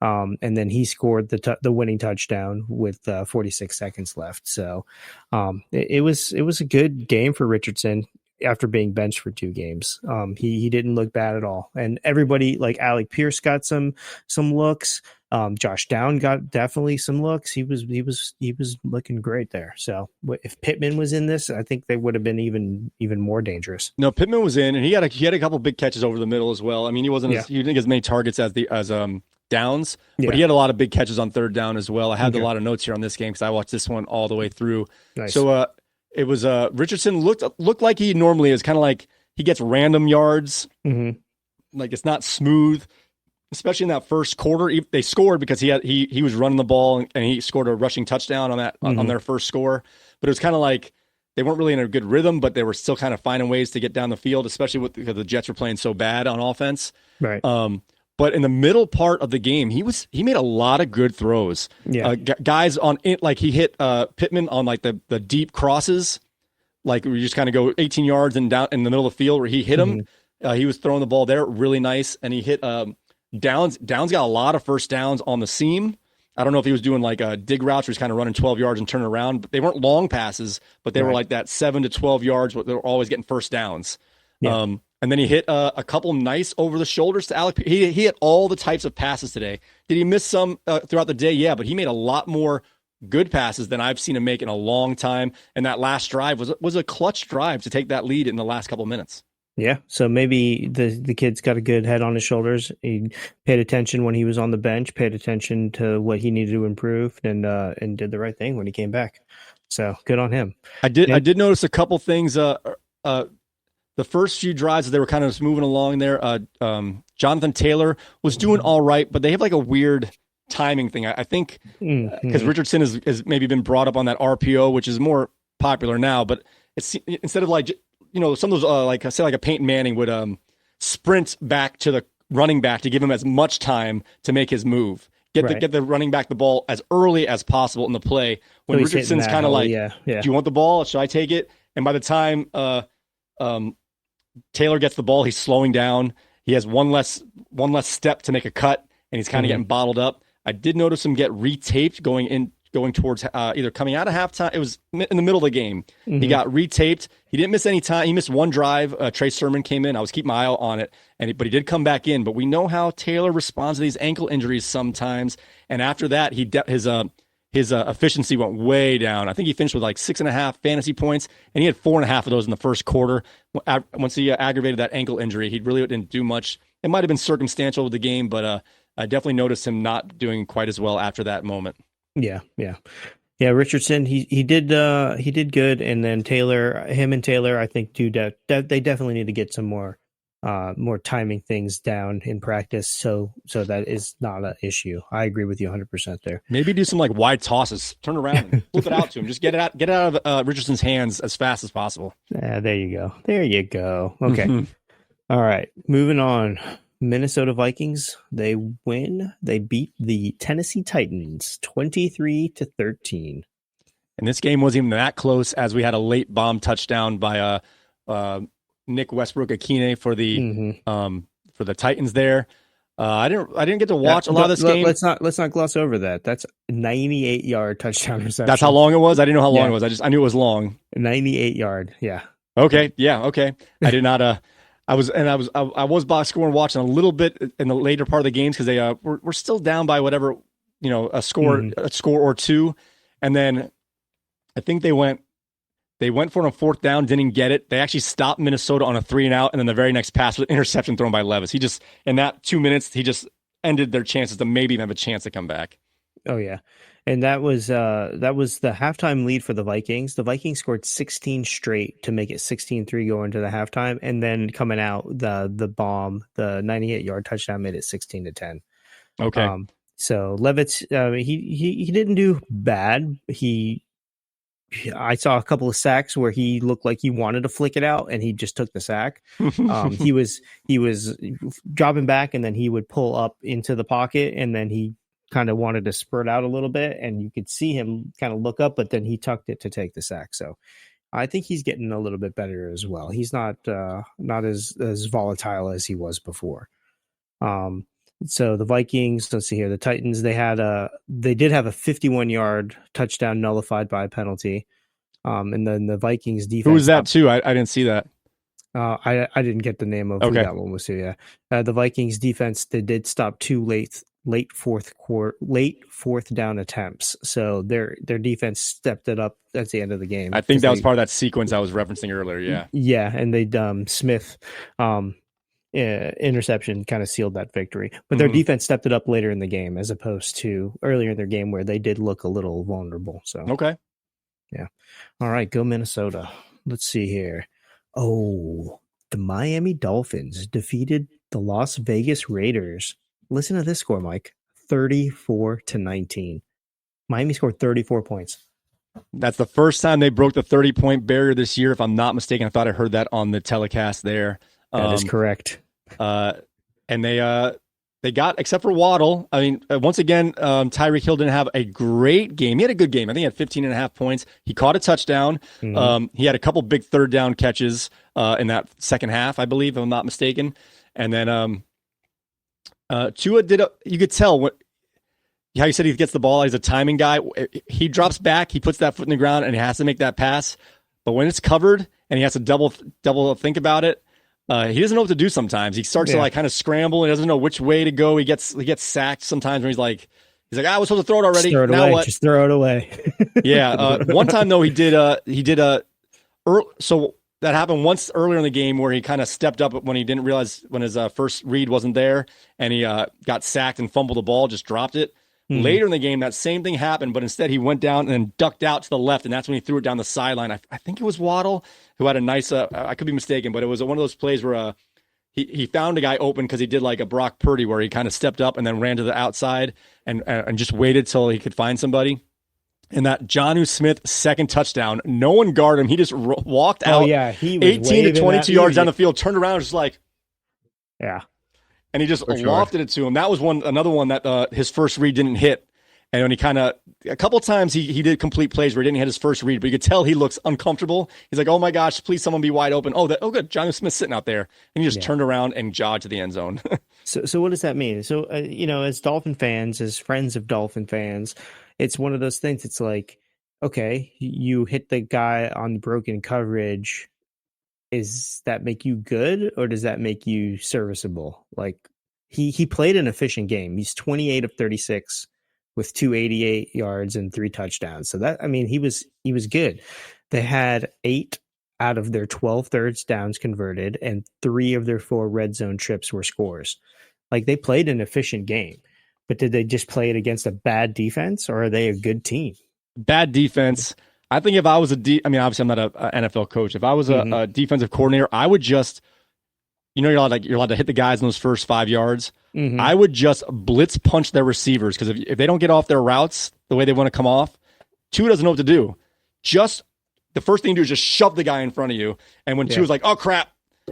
And then he scored the winning touchdown with 46 seconds left. So it was a good game for Richardson after being benched for 2 games. He didn't look bad at all. And everybody, like Alec Pierce got some looks. Josh Down got definitely some looks. He was looking great there. So if Pittman was in this, I think they would have been even more dangerous. No, Pittman was in, and he had a couple big catches over the middle as well. I mean, he didn't get as many targets as Downs, but he had a lot of big catches on third down as well. I had a lot of notes here on this game because I watched this one all the way through. Nice. So it was Richardson looked like he normally is, kind of like he gets random yards. Mm-hmm. Like, it's not smooth. Especially in that first quarter, they scored because he was running the ball and he scored a rushing touchdown on that on their first score. But it was kind of like they weren't really in a good rhythm, but they were still kind of finding ways to get down the field, especially because the Jets were playing so bad on offense. Right. But in the middle part of the game, he made a lot of good throws. Yeah. Guys on it, like he hit Pittman on like the deep crosses, like where you just kind of go 18 yards and down in the middle of the field where he hit him. He was throwing the ball there really nice, and he hit Downs got a lot of first downs on the seam. I don't know if he was doing like dig routes where he's kind of running 12 yards and turning around, but they weren't long passes, but they were like that 7 to 12 yards. They were always getting first downs. Yeah. And then he hit a couple nice over the shoulders to Alec. He hit all the types of passes today. Did he miss some throughout the day? Yeah, but he made a lot more good passes than I've seen him make in a long time. And that last drive was a clutch drive to take that lead in the last couple minutes. Yeah, so maybe the kid's got a good head on his shoulders. He paid attention when he was on the bench, paid attention to what he needed to improve, and did the right thing when he came back. So good on him. I did notice a couple things. The first few drives, they were kind of just moving along there. Jonathan Taylor was doing all right, but they have like a weird timing thing. I think because Richardson has maybe been brought up on that RPO, which is more popular now, but it's instead of like, some of those, like a Peyton Manning would sprint back to the running back to give him as much time to make his move. Get the running back the ball as early as possible in the play. When so Richardson's kind of like, do you want the ball? Should I take it? And by the time Taylor gets the ball, he's slowing down. He has one less step to make a cut, and he's kind of getting bottled up. I did notice him get retaped going towards either coming out of halftime. It was in the middle of the game. He got retaped. He didn't miss any time. He missed one drive. Trey Sermon came in. I was keeping my eye on it, but he did come back in. But we know how Taylor responds to these ankle injuries sometimes. And after that, his efficiency went way down. I think he finished with like 6.5 fantasy points, and he had 4.5 of those in the first quarter. Once he aggravated that ankle injury, he really didn't do much. It might have been circumstantial with the game, but I definitely noticed him not doing quite as well after that moment. Yeah. Richardson, he did good, and then Taylor, I think too. They definitely need to get some more timing things down in practice, so that is not an issue. I agree with you 100% there. Maybe do some like wide tosses, turn around, and flip it out to him. Just get it out of Richardson's hands as fast as possible. Yeah, there you go. Okay, all right, moving on. Minnesota Vikings, they win. They beat the Tennessee Titans 23-13. And this game wasn't even that close, as we had a late bomb touchdown by Nick Westbrook-Akine for the Titans there. I didn't get to watch a lot of this game. Let's not gloss over that. That's a 98-yard touchdown reception. That's how long it was? I didn't know how long it was. I knew it was long. 98-yard. Yeah. Okay. Yeah. Okay. I did not. I was box score and watching a little bit in the later part of the games because they were still down by whatever, a score or two, and then I think they went for it on fourth down, didn't get it. They actually stopped Minnesota on a 3-and-out, and then the very next pass was an interception thrown by Levis. He just, in that 2 minutes, he just ended their chances to maybe have a chance to come back. Oh yeah. And that was the halftime lead for the Vikings. The Vikings scored 16 straight to make it 16-3 going to the halftime, and then coming out the bomb, the 98-yard touchdown made it 16-10. Okay. So Levitt, he didn't do bad. I saw a couple of sacks where he looked like he wanted to flick it out, and he just took the sack. He was dropping back, and then he would pull up into the pocket, and then he kind of wanted to spurt out a little bit, and you could see him kind of look up, but then he tucked it to take the sack. So I think he's getting a little bit better as well. He's not as volatile as he was before. So the Vikings, let's see here, the Titans, they did have a 51-yard touchdown nullified by a penalty. And then the Vikings defense. Who was that too? I didn't see that. I didn't get the name of who that one was too. Yeah. The Vikings defense, they did stop two late fourth down attempts. So their defense stepped it up at the end of the game. I think that was part of that sequence I was referencing earlier. Yeah. Yeah. And they Smith interception kind of sealed that victory, but their defense stepped it up later in the game as opposed to earlier in their game where they did look a little vulnerable. So, okay. Yeah. All right. Go Minnesota. Let's see here. Oh, the Miami Dolphins defeated the Las Vegas Raiders. Listen to this score, Mike. 34-19. Miami scored 34 points. That's the first time they broke the 30-point barrier this year, if I'm not mistaken. I thought I heard that on the telecast there. That is correct. And they got, except for Waddle, I mean, once again, Tyreek Hill didn't have a great game. He had a good game. I think he had 15.5 points. He caught a touchdown. He had a couple big third down catches in that second half, I believe, if I'm not mistaken. And then Tua you could tell how you said he gets the ball. He's a timing guy. He drops back, he puts that foot in the ground, and he has to make that pass. But when it's covered and he has to double think about it, he doesn't know what to do sometimes. He starts to like kind of scramble and doesn't know which way to go. He gets sacked sometimes when he's like, I was supposed to throw it already. Just throw it away. Yeah. One time though, so that happened once earlier in the game where he kind of stepped up when he didn't realize when his first read wasn't there, and he got sacked and fumbled the ball, just dropped it. Later in the game, that same thing happened, but instead he went down and then ducked out to the left, and that's when he threw it down the sideline. I think it was Waddle who had a nice, I could be mistaken, but it was one of those plays where he found a guy open because he did like a Brock Purdy where he kind of stepped up and then ran to the outside and just waited till he could find somebody. And that Jonnu Smith second touchdown, no one guarded him. He just walked out he was 18 to 22 yards down the field, turned around, just like, yeah. And he just lofted it to him. That was another one that his first read didn't hit. And when he a couple times he did complete plays where he didn't hit his first read, but you could tell he looks uncomfortable. He's like, oh my gosh, please someone be wide open. Oh, good. Jonnu Smith's sitting out there. And he just turned around and jogged to the end zone. So what does that mean? So, as Dolphin fans, as friends of Dolphin fans, it's one of those things. It's like, okay, you hit the guy on broken coverage. Does that make you good or does that make you serviceable? Like he played an efficient game. He's 28 of 36 with 288 yards and 3 touchdowns. So he was good. They had 8 out of their 12 third downs converted and 3 of their 4 red zone trips were scores. Like they played an efficient game, but did they just play it against a bad defense or are they a good team? Bad defense. I think if I was obviously I'm not an NFL coach. If I was a defensive coordinator, I would just, you're allowed to hit the guys in those first 5 yards. I would just blitz punch their receivers because if they don't get off their routes the way they want to come off, Tua doesn't know what to do. Just the first thing you do is just shove the guy in front of you. And when Tua's like, oh crap,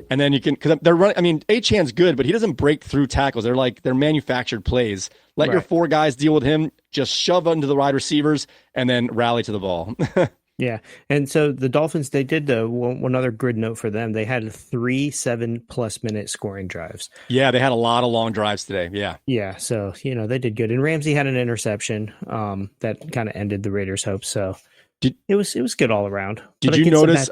and then you can, because they're running. Achan's good, but he doesn't break through tackles. They're manufactured plays. Let your 4 guys deal with him. Just shove into the wide receivers and then rally to the ball. Yeah. And so the Dolphins, they did one other good note for them. They had 3 7+ minute scoring drives. Yeah. They had a lot of long drives today. Yeah. Yeah. So, they did good. And Ramsey had an interception that kind of ended the Raiders' hopes. So it was good all around. Did you notice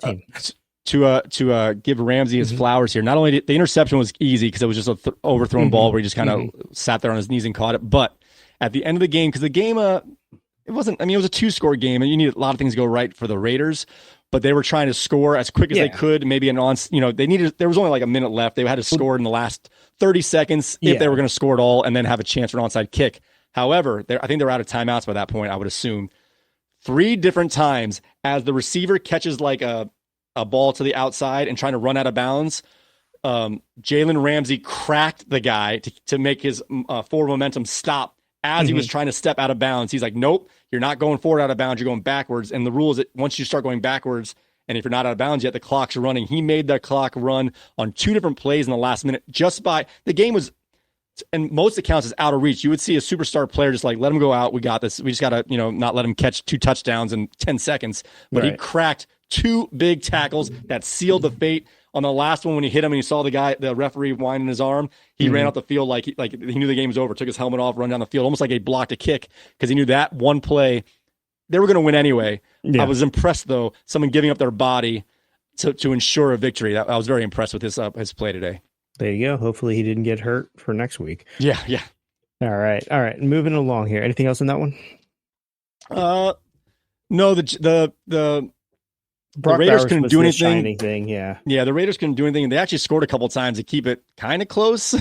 to give Ramsey his flowers here? Not only did the interception was easy because it was just an overthrown ball where he just kind of sat there on his knees and caught it. But at the end of the game, because the game, it wasn't, it was a 2-score game and you need a lot of things to go right for the Raiders, but they were trying to score as quick as they could. Maybe there was only like a minute left. They had to score in the last 30 seconds if they were going to score it all and then have a chance for an onside kick. However, I think they're out of timeouts by that point, I would assume. 3 different times as the receiver catches like a ball to the outside and trying to run out of bounds, Jalen Ramsey cracked the guy to make his forward momentum stop as he was trying to step out of bounds. He's like, nope, you're not going forward out of bounds, you're going backwards. And the rule is that once you start going backwards, and if you're not out of bounds yet, the clock's running. He made that clock run on 2 different plays in the last minute. The game was, and most accounts, is out of reach. You would see a superstar player just like, let him go out. We got this. We just got to, not let him catch 2 touchdowns in 10 seconds. But he cracked 2 big tackles that sealed the fate. On the last one, when he hit him and he saw the referee winding his arm, he ran out the field like he knew the game was over, took his helmet off, run down the field, almost like he blocked a kick because he knew that one play, they were going to win anyway. Yeah. I was impressed, though, someone giving up their body to ensure a victory. I was very impressed with his play today. There you go. Hopefully he didn't get hurt for next week. Yeah. All right. Moving along here. Anything else in that one? No, the Raiders couldn't do anything. Yeah, the Raiders couldn't do anything. They actually scored a couple of times to keep it kind of close.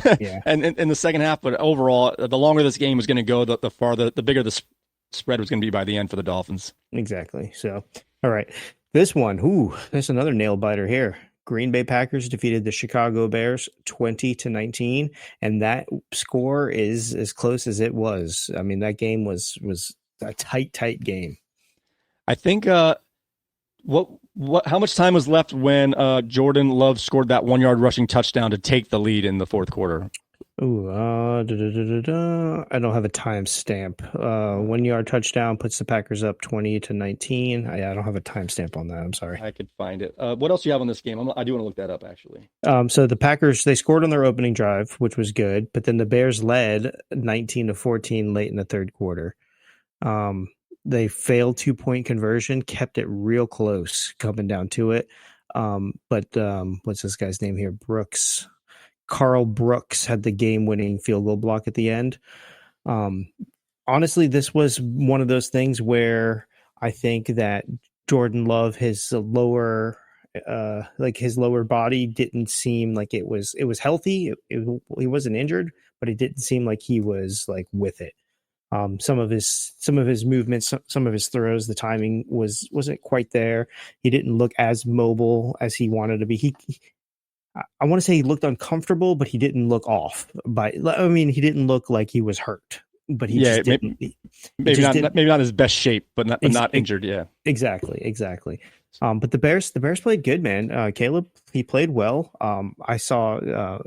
And in the second half, but overall, the longer this game was going to go, the bigger the spread was going to be by the end for the Dolphins. Exactly. So, all right, this one, there's another nail biter here. Green Bay Packers defeated the Chicago Bears 20-19, and that score is as close as it was. I mean, that game was a tight game. I think. How much time was left when Jordan Love scored that 1-yard rushing touchdown to take the lead in the fourth quarter? Ooh, I don't have a timestamp. 1 yard touchdown puts the Packers up 20-19. I don't have a timestamp on that. I'm sorry. I could find it. What else do you have on this game? I do want to look that up, actually. So the Packers, they scored on their opening drive, which was good, but then the Bears led 19-14 late in the third quarter. They failed 2-point conversion, kept it real close coming down to it. But what's this guy's name here? Carl Brooks had the game-winning field goal block at the end. Honestly, this was one of those things where I think that Jordan Love, his lower body didn't seem like it was healthy. He wasn't injured, but it didn't seem like he was like with it. Some of his movements, some of his throws, the timing wasn't quite there. He didn't look as mobile as he wanted to be. I want to say he looked uncomfortable, but he didn't look off. He didn't look like he was hurt, but he just didn't. Maybe not his best shape, but not injured. Yeah, exactly. But the Bears played good, man. Caleb, he played well. I saw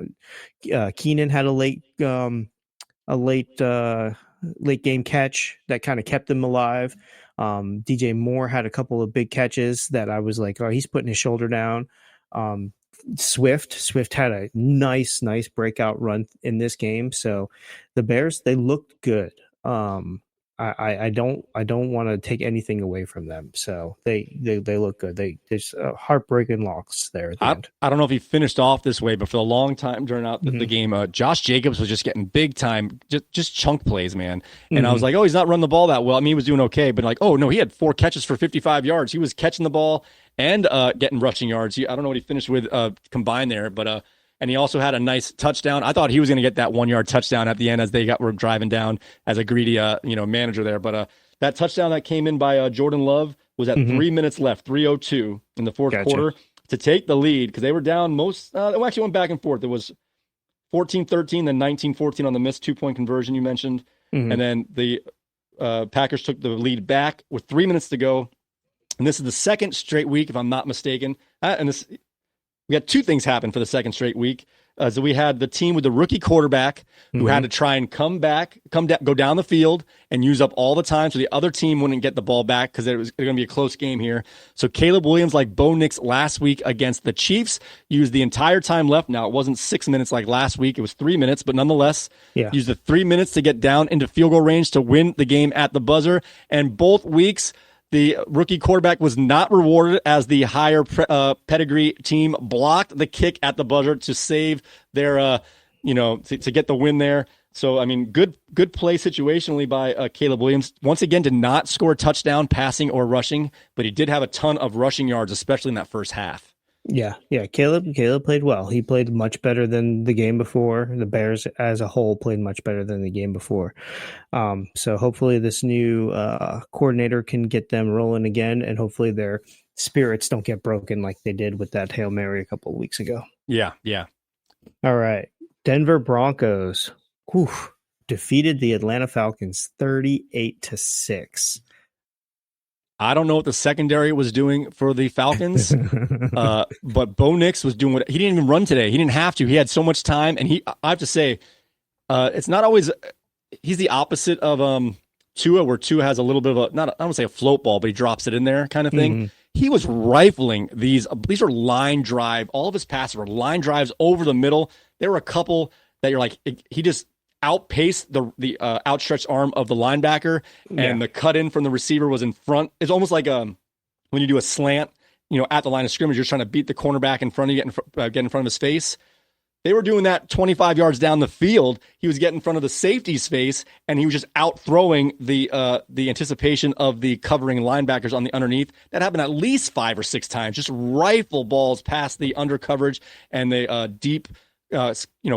Keenan had a late game catch that kind of kept them alive. DJ Moore had a couple of big catches that I was like, oh, he's putting his shoulder down. Swift had a nice breakout run in this game. So the Bears, they looked good. I don't want to take anything away from them. So they look good. There's heartbreaking loss there at the end. I don't know if he finished off this way, but for a long time during the game, Josh Jacobs was just getting big time, just chunk plays, man. And I was like, oh, he's not running the ball that well. I mean, he was doing okay, but like, oh no, he had 4 catches for 55 yards. He was catching the ball and getting rushing yards. I don't know what he finished with combined there, but and he also had a nice touchdown. I thought he was going to get that 1 yard touchdown at the end as were driving down as a greedy manager there. But that touchdown that came in by Jordan Love was at 3 minutes left, 3:02 in the fourth quarter to take the lead because they were down it actually went back and forth. It was 14-13, then 19-14 on the missed 2-point conversion you mentioned. And then the Packers took the lead back with 3 minutes to go. And this is the second straight week, if I'm not mistaken. We had 2 things happen for the second straight week. So we had the team with the rookie quarterback who had to try and go down the field and use up all the time so the other team wouldn't get the ball back because it was going to be a close game here. So Caleb Williams, like Bo Nix last week against the Chiefs, used the entire time left. Now, it wasn't 6 minutes like last week. It was 3 minutes, but nonetheless, used the 3 minutes to get down into field goal range to win the game at the buzzer. And both weeks, the rookie quarterback was not rewarded as the higher pedigree team blocked the kick at the buzzer to save their, to get the win there. So, I mean, good play situationally by Caleb Williams. Once again, did not score a touchdown passing or rushing, but he did have a ton of rushing yards, especially in that first half. Yeah. Caleb played well. He played much better than the game before. The Bears as a whole played much better than the game before. So hopefully this new coordinator can get them rolling again, and hopefully their spirits don't get broken like they did with that Hail Mary a couple of weeks ago. Yeah. All right. Denver Broncos defeated the Atlanta Falcons 38-6. I don't know what the secondary was doing for the Falcons, but Bo Nix was doing he didn't even run today. He didn't have to. He had so much time, and I have to say, it's not always. He's the opposite of Tua, where Tua has a little bit of I don't want to say a float ball, but he drops it in there kind of thing. He was rifling these. These are line drive. All of his passes were line drives over the middle. There were a couple that you're like, he just outpaced the outstretched arm of the linebacker, and the cut in from the receiver was in front. It's almost like when you do a slant, at the line of scrimmage, you're trying to beat the cornerback in front of you, get in front of his face. They were doing that 25 yards down the field. He was getting in front of the safety's face, and he was just out throwing the anticipation of the covering linebackers on the underneath. That happened at least 5 or 6 times. Just rifle balls past the under coverage and the deep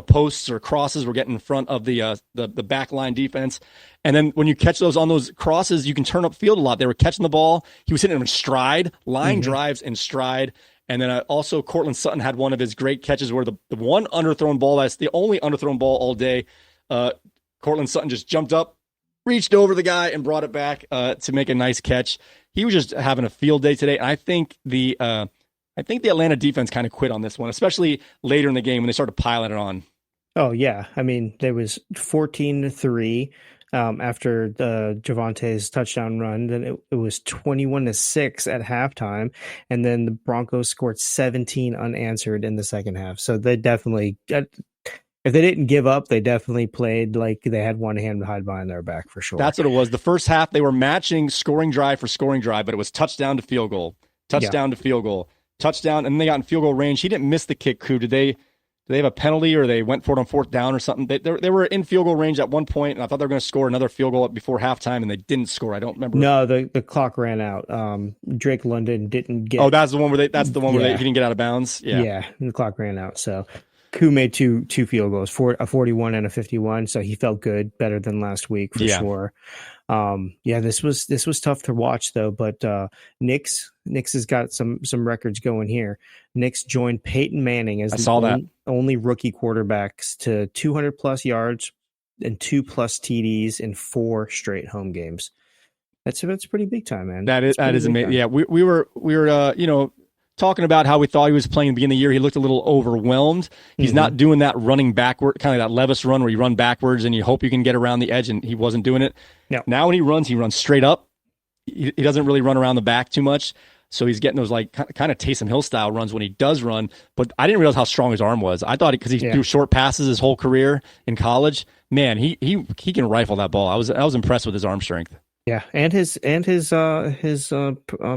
posts or crosses were getting in front of the back line defense. And then when you catch those on those crosses, you can turn up field a lot. They were catching the ball. He was hitting them in stride, line drives in stride. And then also Cortland Sutton had one of his great catches where the one underthrown ball, that's the only underthrown ball all day. Cortland Sutton just jumped up, reached over the guy and brought it back to make a nice catch. He was just having a field day today. And I think the Atlanta defense kind of quit on this one, especially later in the game when they started piling it on. Oh yeah, I mean there was 14-3 after Javante's touchdown run. Then it was 21-6 at halftime, and then the Broncos scored 17 unanswered in the second half. So they definitely, if they didn't give up, they definitely played like they had one hand behind their back for sure. That's what it was. The first half they were matching scoring drive for scoring drive, but it was touchdown to field goal, touchdown to field goal, touchdown, and they got in field goal range. He didn't miss the kick. Did they have a penalty or they went for it on fourth down or something? They were in field goal range at one point, and I thought they were going to score another field goal before halftime, and they didn't score. I don't remember. No, the clock ran out. Drake London didn't get. Oh, that's the one where he didn't get out of bounds. Yeah, the clock ran out. So Koo made two field goals, a 41 and a 51. So he felt good, better than last week for sure. This was tough to watch though, but Knicks has got some records going here. Knicks joined Peyton Manning as the only rookie quarterbacks to 200 plus yards and 2+ TDs in 4 straight home games. That's pretty big time, man. That is amazing. Yeah, we were talking about how we thought he was playing at the beginning of the year. He looked a little overwhelmed. He's not doing that running backward, kind of that Levis run where you run backwards and you hope you can get around the edge, and he wasn't doing it. No. Now when he runs straight up. He doesn't really run around the back too much, so he's getting those like kind of Taysom Hill style runs when he does run. But I didn't realize how strong his arm was. I thought because he threw short passes his whole career in college. Man, he can rifle that ball. I was impressed with his arm strength. Yeah, and his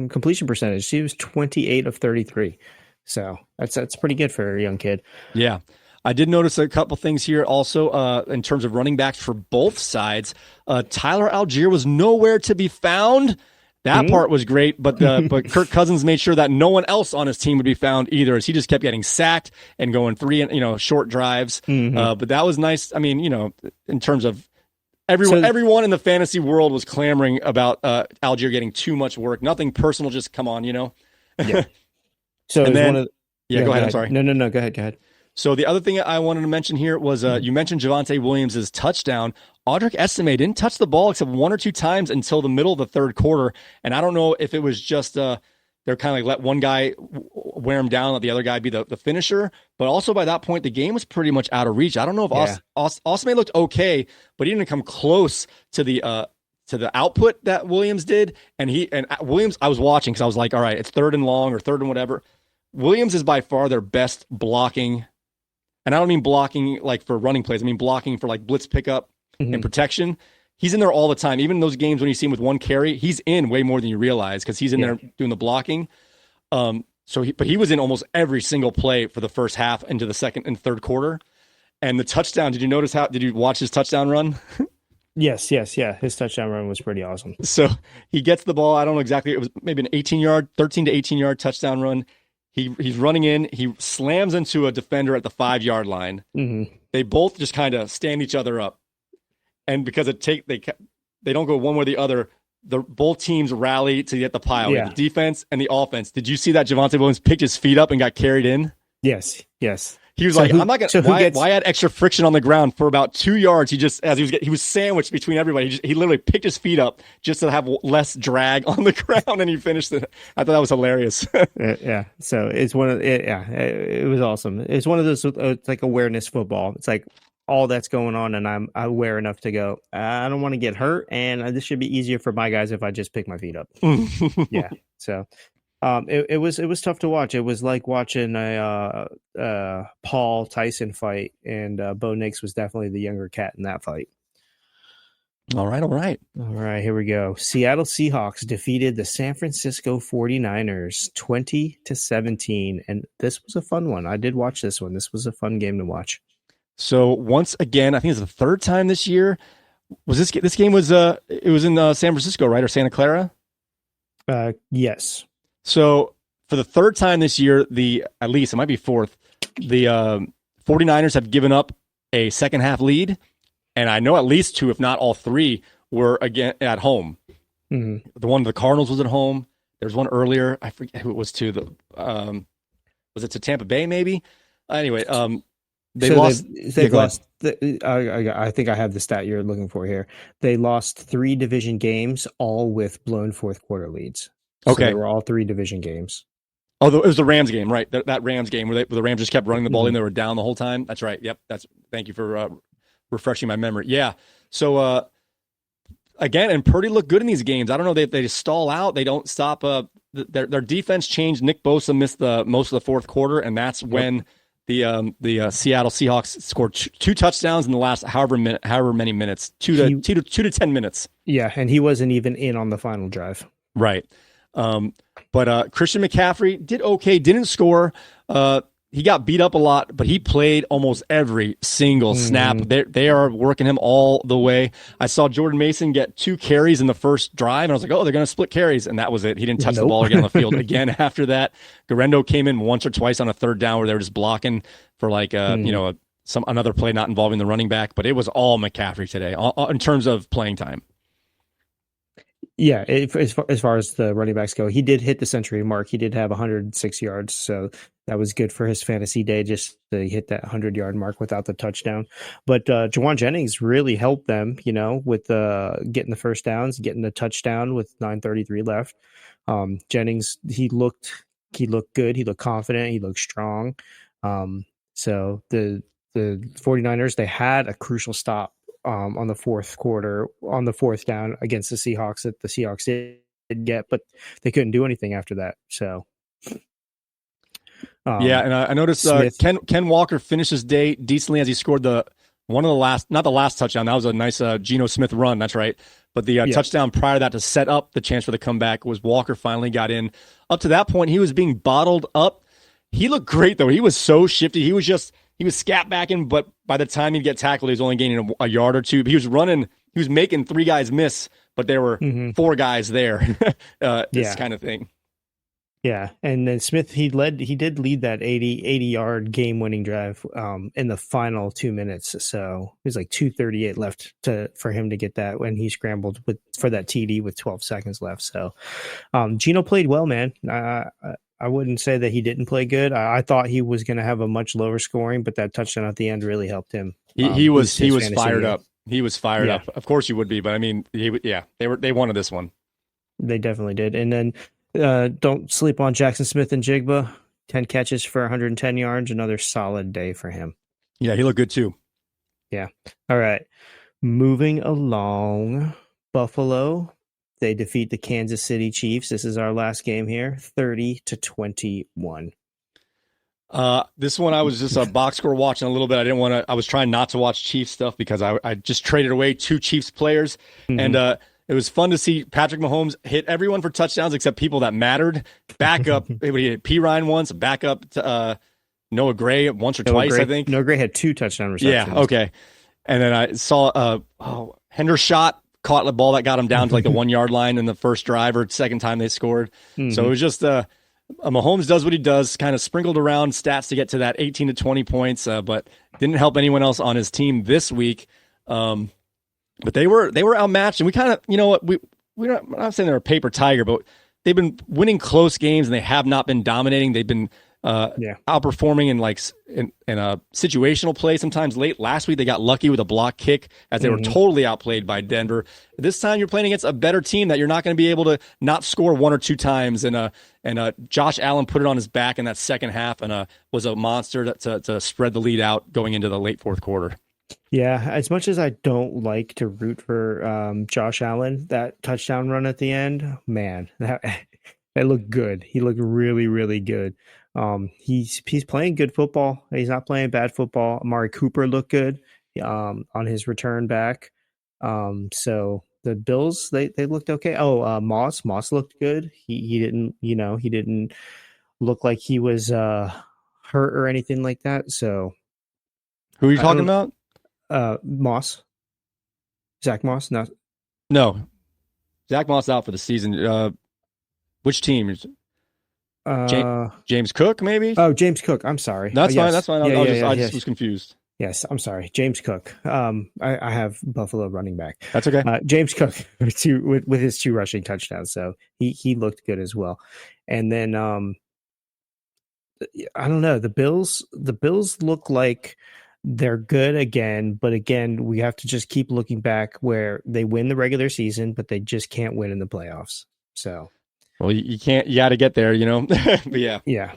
completion percentage. He was 28 of 33, so that's pretty good for a young kid. Yeah, I did notice a couple things here also in terms of running backs for both sides. Tyler Algier was nowhere to be found. That part was great, but Kirk Cousins made sure that no one else on his team would be found either, as he just kept getting sacked and going 3 short drives. But that was nice. I mean, in terms of everyone in the fantasy world was clamoring about Algier getting too much work. Nothing personal, just come on, Yeah. So and then, go ahead. I'm sorry. No. Go ahead. So the other thing I wanted to mention here was you mentioned Javonte Williams' touchdown. Audric Estime didn't touch the ball except 1 or 2 times until the middle of the third quarter. And I don't know if it was just they're kind of like let one guy wear him down, let the other guy be the finisher. But also by that point, the game was pretty much out of reach. I don't know if Estime looked okay, but he didn't come close to the output that Williams did. And Williams, I was watching because I was like, all right, it's 3rd and long or 3rd and whatever. Williams is by far their best blocking. And I don't mean blocking like for running plays. I mean blocking for like blitz pickup and protection. He's in there all the time. Even in those games when you see him with 1 carry, he's in way more than you realize because he's in there doing the blocking. But he was in almost every single play for the first half into the second and third quarter. And the touchdown, did you watch his touchdown run? Yes. His touchdown run was pretty awesome. So he gets the ball. I don't know exactly. It was maybe an 13 to 18 yard touchdown run. He's running in. He slams into a defender at the 5-yard line. They both just kind of stand each other up. And because they don't go one way or the other, both teams rally to get the pile. The defense and the offense. Did you see that Javonte Williams picked his feet up and got carried in? Yes. He was I'm not going to. Why add extra friction on the ground for about 2 yards? He was sandwiched between everybody. He literally picked his feet up just to have less drag on the ground, and he finished it. I thought that was hilarious. Yeah. So it's it was awesome. It's one of those it's like awareness football. It's like all that's going on, and I'm aware enough to go, I don't want to get hurt, and this should be easier for my guys if I just pick my feet up. Yeah. So. It was tough to watch. It was like watching a Paul Tyson fight, and Bo Nix was definitely the younger cat in that fight. All right. Here we go. Seattle Seahawks defeated the San Francisco 49ers 20-17, and this was a fun one. I did watch this one. This was a fun game to watch. So once again, I think it's the 3rd time this year. Was this game was it was in San Francisco, right, or Santa Clara? Yes. So for the 3rd time this year, at least it might be 4th, the 49ers have given up a second half lead. And I know at least 2, if not all 3, were again at home. The one of the Cardinals was at home. There's one earlier. I forget who it was to. Was it to Tampa Bay maybe? Anyway, they lost. They've lost. I think I have the stat you're looking for here. They lost 3 division games, all with blown fourth quarter leads. So Okay, they were all 3 division games. Oh, it was the Rams game, right? That Rams game where the Rams just kept running the ball and they were down the whole time. That's right. Yep. Thank you for refreshing my memory. Yeah. So again, and Purdy looked good in these games. I don't know. They just stall out. They don't stop. Their defense changed. Nick Bosa missed most of the fourth quarter, and that's when the Seattle Seahawks scored two touchdowns in the last however many minutes, 2 to 10 minutes. Yeah, and he wasn't even in on the final drive. Right. But Christian McCaffrey did okay, didn't score. He got beat up a lot, but he played almost every single snap. They are working him all the way. I saw Jordan Mason get 2 carries in the first drive, and I was like, oh, they're going to split carries, and that was it. He didn't touch the ball again on the field again after that. Garendo came in once or twice on a third down where they were just blocking for another play not involving the running back, but it was all McCaffrey today in terms of playing time. Yeah, as far as the running backs go, he did hit the century mark. He did have 106 yards, so that was good for his fantasy day, just to hit that 100-yard mark without the touchdown. But Jawan Jennings really helped them, with getting the first downs, getting the touchdown with 9:33 left. Jennings, he looked good. He looked confident. He looked strong. So the 49ers, they had a crucial stop on the fourth quarter, on the fourth down against the Seahawks that the Seahawks did get, but they couldn't do anything after that. So, and I noticed Ken Walker finished his day decently as he scored not the last touchdown. That was a nice Geno Smith run. That's right. But the touchdown prior to that to set up the chance for the comeback was Walker finally got in. Up to that point, he was being bottled up. He looked great, though. He was so shifty. He was scat backing, but by the time he'd get tackled, he was only gaining a yard or two. He was making 3 guys miss, but there were 4 guys there. This kind of thing. Yeah, and then Smith, he did lead that 80-yard game-winning drive in the final 2 minutes. So it was like 2:38 left for him to get that when he scrambled for that TD with 12 seconds left. So Geno played well, man. I wouldn't say that he didn't play good. I thought he was going to have a much lower scoring, but that touchdown at the end really helped him. He was fired up. He was fired up. Of course you would be, but I mean, they wanted this one. They definitely did. And then don't sleep on Jackson Smith and Jigba. 10 catches for 110 yards. Another solid day for him. Yeah, he looked good too. Yeah. All right. Moving along, Buffalo. They defeat the Kansas City Chiefs. This is our last game here, 30-21. This one I was just a box score watching a little bit. I was trying not to watch Chiefs stuff because I just traded away 2 Chiefs players. And it was fun to see Patrick Mahomes hit everyone for touchdowns except people that mattered. Back up, he hit P. Ryan once, back up to Noah Gray once or twice, I think. Noah Gray had 2 touchdown receptions. Yeah, okay. And then I saw Hendershot caught the ball that got him down to like the 1-yard line in the first drive or second time they scored. So it was just Mahomes does what he does, kind of sprinkled around stats to get to that 18 to 20 points, but didn't help anyone else on his team this week. But they were outmatched, and we kind of, we're not saying they're a paper tiger, but they've been winning close games and they have not been dominating. They've been outperforming in a situational play sometimes late. Last week they got lucky with a block kick as they were totally outplayed by Denver. This time you're playing against a better team that you're not going to be able to not score 1 or 2 times. And Josh Allen put it on his back in that second half and was a monster to spread the lead out going into the late fourth quarter. Yeah, as much as I don't like to root for Josh Allen, that touchdown run at the end, man, that looked good. He looked really, really good. He's playing good football. He's not playing bad football. Amari Cooper looked good on his return back. So the Bills, they looked okay. Moss looked good. He didn't look like he was hurt or anything like that. So who are you talking about? Moss. Zach Moss? No. Zach Moss out for the season. Which team? James Cook, maybe? Oh, James Cook. I'm sorry. That's fine. Yes. That's fine. I just was confused. Yes, I'm sorry. James Cook. I have Buffalo running back. That's okay. James Cook with his 2 rushing touchdowns. So he looked good as well. And then I don't know. The Bills look like they're good again, but again, we have to just keep looking back where they win the regular season, but they just can't win in the playoffs. So Well, you can't. You got to get there, But yeah, Yeah.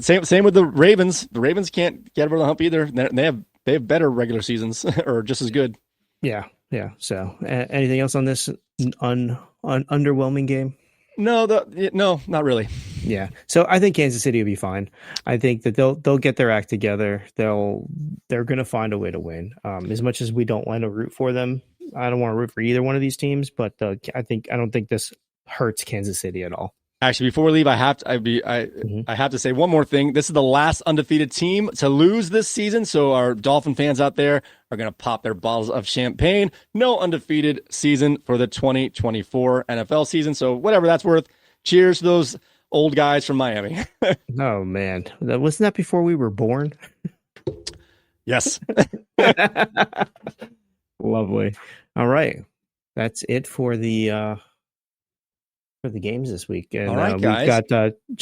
Same with the Ravens. The Ravens can't get over the hump either. They have better regular seasons or just as good. Yeah. Yeah. So, anything else on this underwhelming game? No, not really. Yeah. So I think Kansas City will be fine. I think that they'll get their act together. They're going to find a way to win. As much as we don't want to root for them, I don't want to root for either one of these teams. But I don't think this hurts Kansas City at all. Actually, before we leave, I have to say one more thing. This is the last undefeated team to lose this season, so our Dolphin fans out there are going to pop their bottles of champagne. No undefeated season for the 2024 NFL season, so whatever that's worth. Cheers to those old guys from Miami. Oh man, wasn't that before we were born? Yes. Lovely. All right, that's it for the games this week. And all right, guys. We've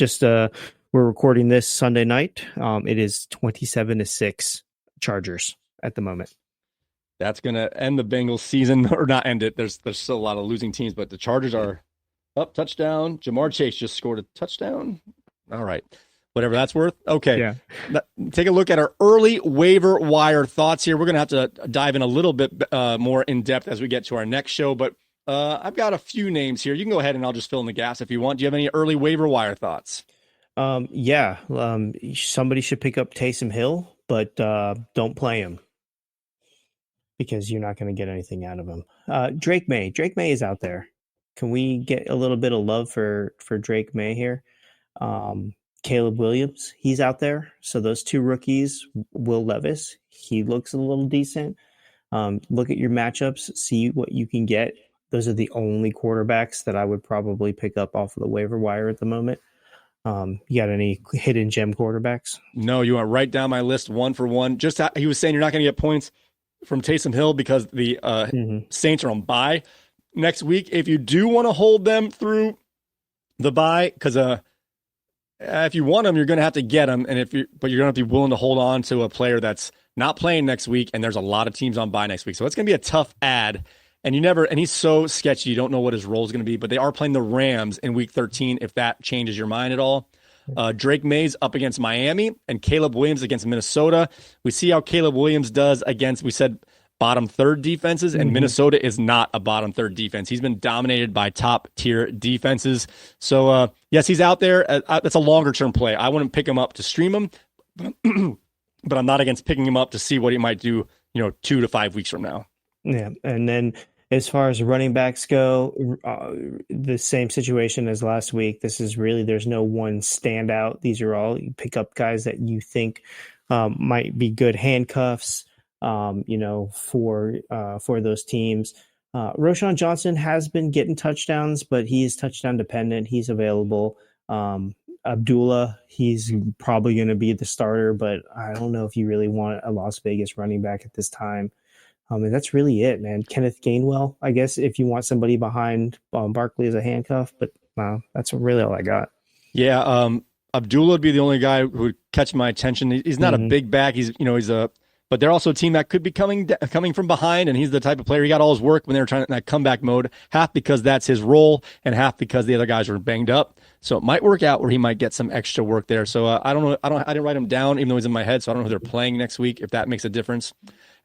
got we're recording this Sunday night. It is 27-6 Chargers at the moment. That's going to end the Bengals season, or not end it. There's still a lot of losing teams, but the Chargers are up. Touchdown. Jamar Chase just scored a touchdown. All right. Whatever that's worth. Okay. Yeah. Take a look at our early waiver wire thoughts here. We're going to have to dive in a little bit more in depth as we get to our next show, but I've got a few names here. You can go ahead and I'll just fill in the gaps if you want. Do you have any early waiver wire thoughts? Somebody should pick up Taysom Hill, but don't play him because you're not going to get anything out of him. Drake May is out there. Can we get a little bit of love for Drake May here? Caleb Williams, he's out there. So those two rookies, Will Levis, he looks a little decent. Look at your matchups, see what you can get. Those are the only quarterbacks that I would probably pick up off of the waiver wire at the moment. You got any hidden gem quarterbacks? No, you went right down my list one for one. Just he was saying you're not going to get points from Taysom Hill because the Saints are on bye next week. If you do want to hold them through the bye, because if you want them, you're going to have to get them, but you're going to be willing to hold on to a player that's not playing next week, and there's a lot of teams on bye next week, so it's going to be a tough ad. And he's so sketchy, you don't know what his role is going to be, but they are playing the Rams in week 13, if that changes your mind at all. Drake May's up against Miami and Caleb Williams against Minnesota. We see how Caleb Williams does against, we said, bottom third defenses, and Minnesota is not a bottom third defense. He's been dominated by top tier defenses. So, yes, he's out there. That's a longer term play. I wouldn't pick him up to stream him, but I'm not against picking him up to see what he might do, 2 to 5 weeks from now. Yeah, and then as far as running backs go, the same situation as last week. This is really, there's no one standout. These are all, you pick up guys that you think might be good handcuffs, for those teams. Roschon Johnson has been getting touchdowns, but he is touchdown dependent. He's available. Abdullah, he's probably going to be the starter, but I don't know if you really want a Las Vegas running back at this time. And that's really it, man. Kenneth Gainwell, I guess, if you want somebody behind Barkley as a handcuff, but that's really all I got. Yeah, Abdullah would be the only guy who would catch my attention. He's not a big back. But they're also a team that could be coming from behind, and he's the type of player. He got all his work when they were trying that comeback mode, half because that's his role, and half because the other guys were banged up. So it might work out where he might get some extra work there. So I don't know. I didn't write him down, even though he's in my head. So I don't know who they're playing next week, if that makes a difference.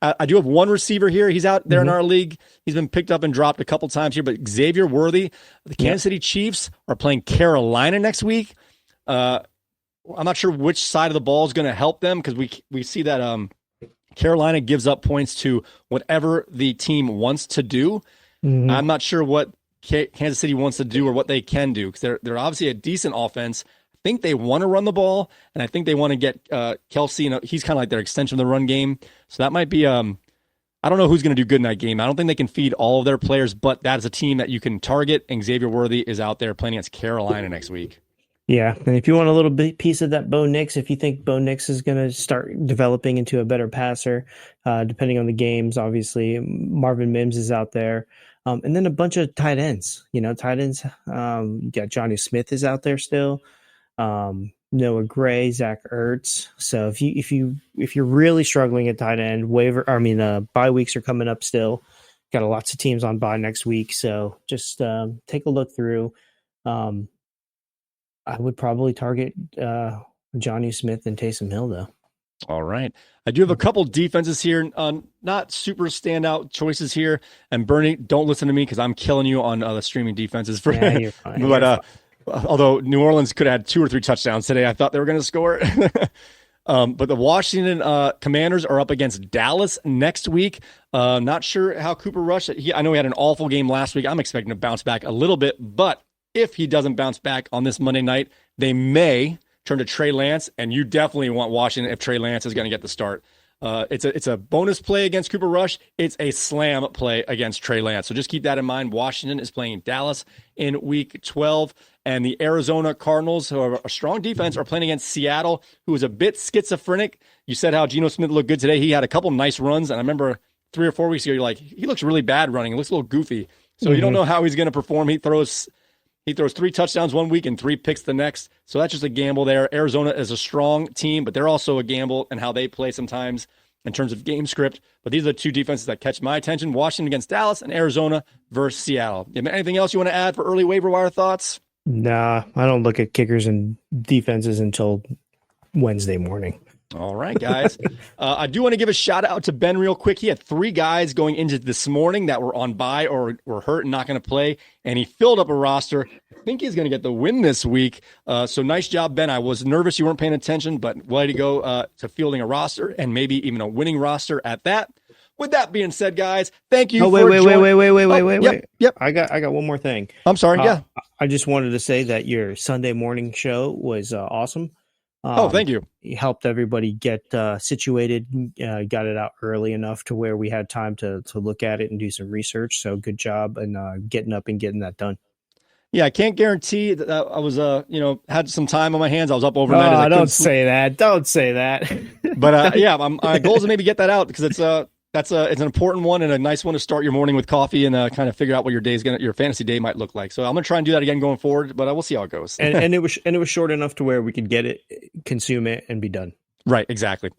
I do have one receiver here. He's out there in our league. He's been picked up and dropped a couple times here, but Xavier Worthy, the Kansas City Chiefs are playing Carolina next week. I'm not sure which side of the ball is going to help them, because we see that Carolina gives up points to whatever the team wants to do. I'm not sure what Kansas City wants to do or what they can do, because they're obviously a decent offense. I think they want to run the ball, and I think they want to get Kelsey. He's kind of like their extension of the run game. So that might be I don't know who's going to do good in that game. I don't think they can feed all of their players, but that is a team that you can target, and Xavier Worthy is out there playing against Carolina next week. Yeah, and if you want a little bit piece of that Bo Nix, if you think Bo Nix is going to start developing into a better passer, depending on the games, obviously, Marvin Mims is out there. And then a bunch of tight ends. You got Johnny Smith is out there still. Noah Gray, Zach Ertz. So if you're really struggling at tight end, bye weeks are coming up still. Got lots of teams on bye next week, so just take a look through. I would probably target Johnny Smith and Taysom Hill, though. All right. I do have a couple defenses here, not super standout choices here. And Bernie, don't listen to me because I'm killing you on the streaming defenses. Yeah, you're fine. But although New Orleans could have had 2 or 3 touchdowns today, I thought they were going to score. But the Washington Commanders are up against Dallas next week. Not sure how Cooper Rush, I know he had an awful game last week. I'm expecting to bounce back a little bit, but if he doesn't bounce back on this Monday night, they may turn to Trey Lance, and you definitely want Washington if Trey Lance is going to get the start. It's a bonus play against Cooper Rush. It's a slam play against Trey Lance. So just keep that in mind. Washington is playing Dallas in Week 12, and the Arizona Cardinals, who are a strong defense, are playing against Seattle, who is a bit schizophrenic. You said how Geno Smith looked good today. He had a couple nice runs, and I remember 3 or 4 weeks ago, you're like, he looks really bad running. He looks a little goofy. So you don't know how he's going to perform. He throws 3 touchdowns one week and 3 picks the next. So that's just a gamble there. Arizona is a strong team, but they're also a gamble in how they play sometimes in terms of game script. But these are the 2 defenses that catch my attention: Washington against Dallas and Arizona versus Seattle. Anything else you want to add for early waiver wire thoughts? Nah, I don't look at kickers and defenses until Wednesday morning. All right, guys. I do want to give a shout out to Ben real quick. He had 3 guys going into this morning that were on bye or were hurt and not going to play, and he filled up a roster. I think he's going to get the win this week. So nice job, Ben. I was nervous you weren't paying attention, but way to go to fielding a roster and maybe even a winning roster at that. With that being said, guys, thank you. Wait. Yep. I got one more thing. I'm sorry. Yeah. I just wanted to say that your Sunday morning show was awesome. Thank you. You helped everybody get situated, got it out early enough to where we had time to look at it and do some research. So good job and getting up and getting that done. Yeah, I can't guarantee that I was, had some time on my hands. I was up overnight. Don't say that. Don't say that. But yeah, my goal is to maybe get that out because it's an important one and a nice one to start your morning with coffee and kind of figure out what your fantasy day might look like. So I'm gonna try and do that again going forward, but we'll see how it goes. and it was short enough to where we could get it, consume it, and be done. Right, exactly.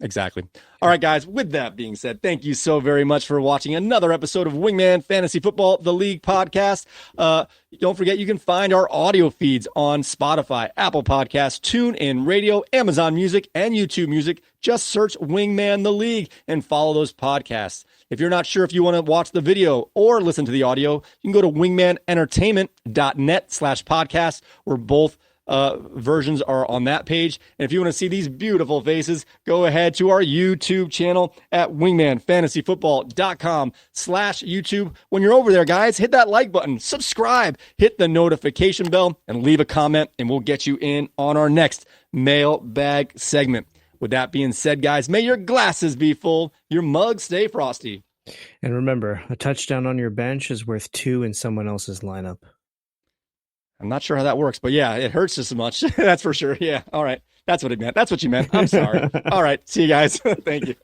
All right, guys, with that being said, thank you so very much for watching another episode of Wingman Fantasy Football, the League Podcast. Don't forget, you can find our audio feeds on Spotify, Apple Podcasts, TuneIn Radio, Amazon Music, and YouTube Music. Just search Wingman the League and follow those podcasts. If you're not sure if you want to watch the video or listen to the audio, you can go to wingmanentertainment.net/podcast, where both versions are on that page. And if you want to see these beautiful faces, go ahead to our YouTube channel at wingmanfantasyfootball.com/YouTube. When you're over there, guys, hit that like button, subscribe, hit the notification bell, and leave a comment, and we'll get you in on our next mailbag segment. With that being said, guys, may your glasses be full, your mugs stay frosty. And remember, a touchdown on your bench is worth 2 in someone else's lineup. I'm not sure how that works, but yeah, it hurts just as much. That's for sure. Yeah. All right. That's what it meant. That's what you meant. I'm sorry. All right. See you guys. Thank you.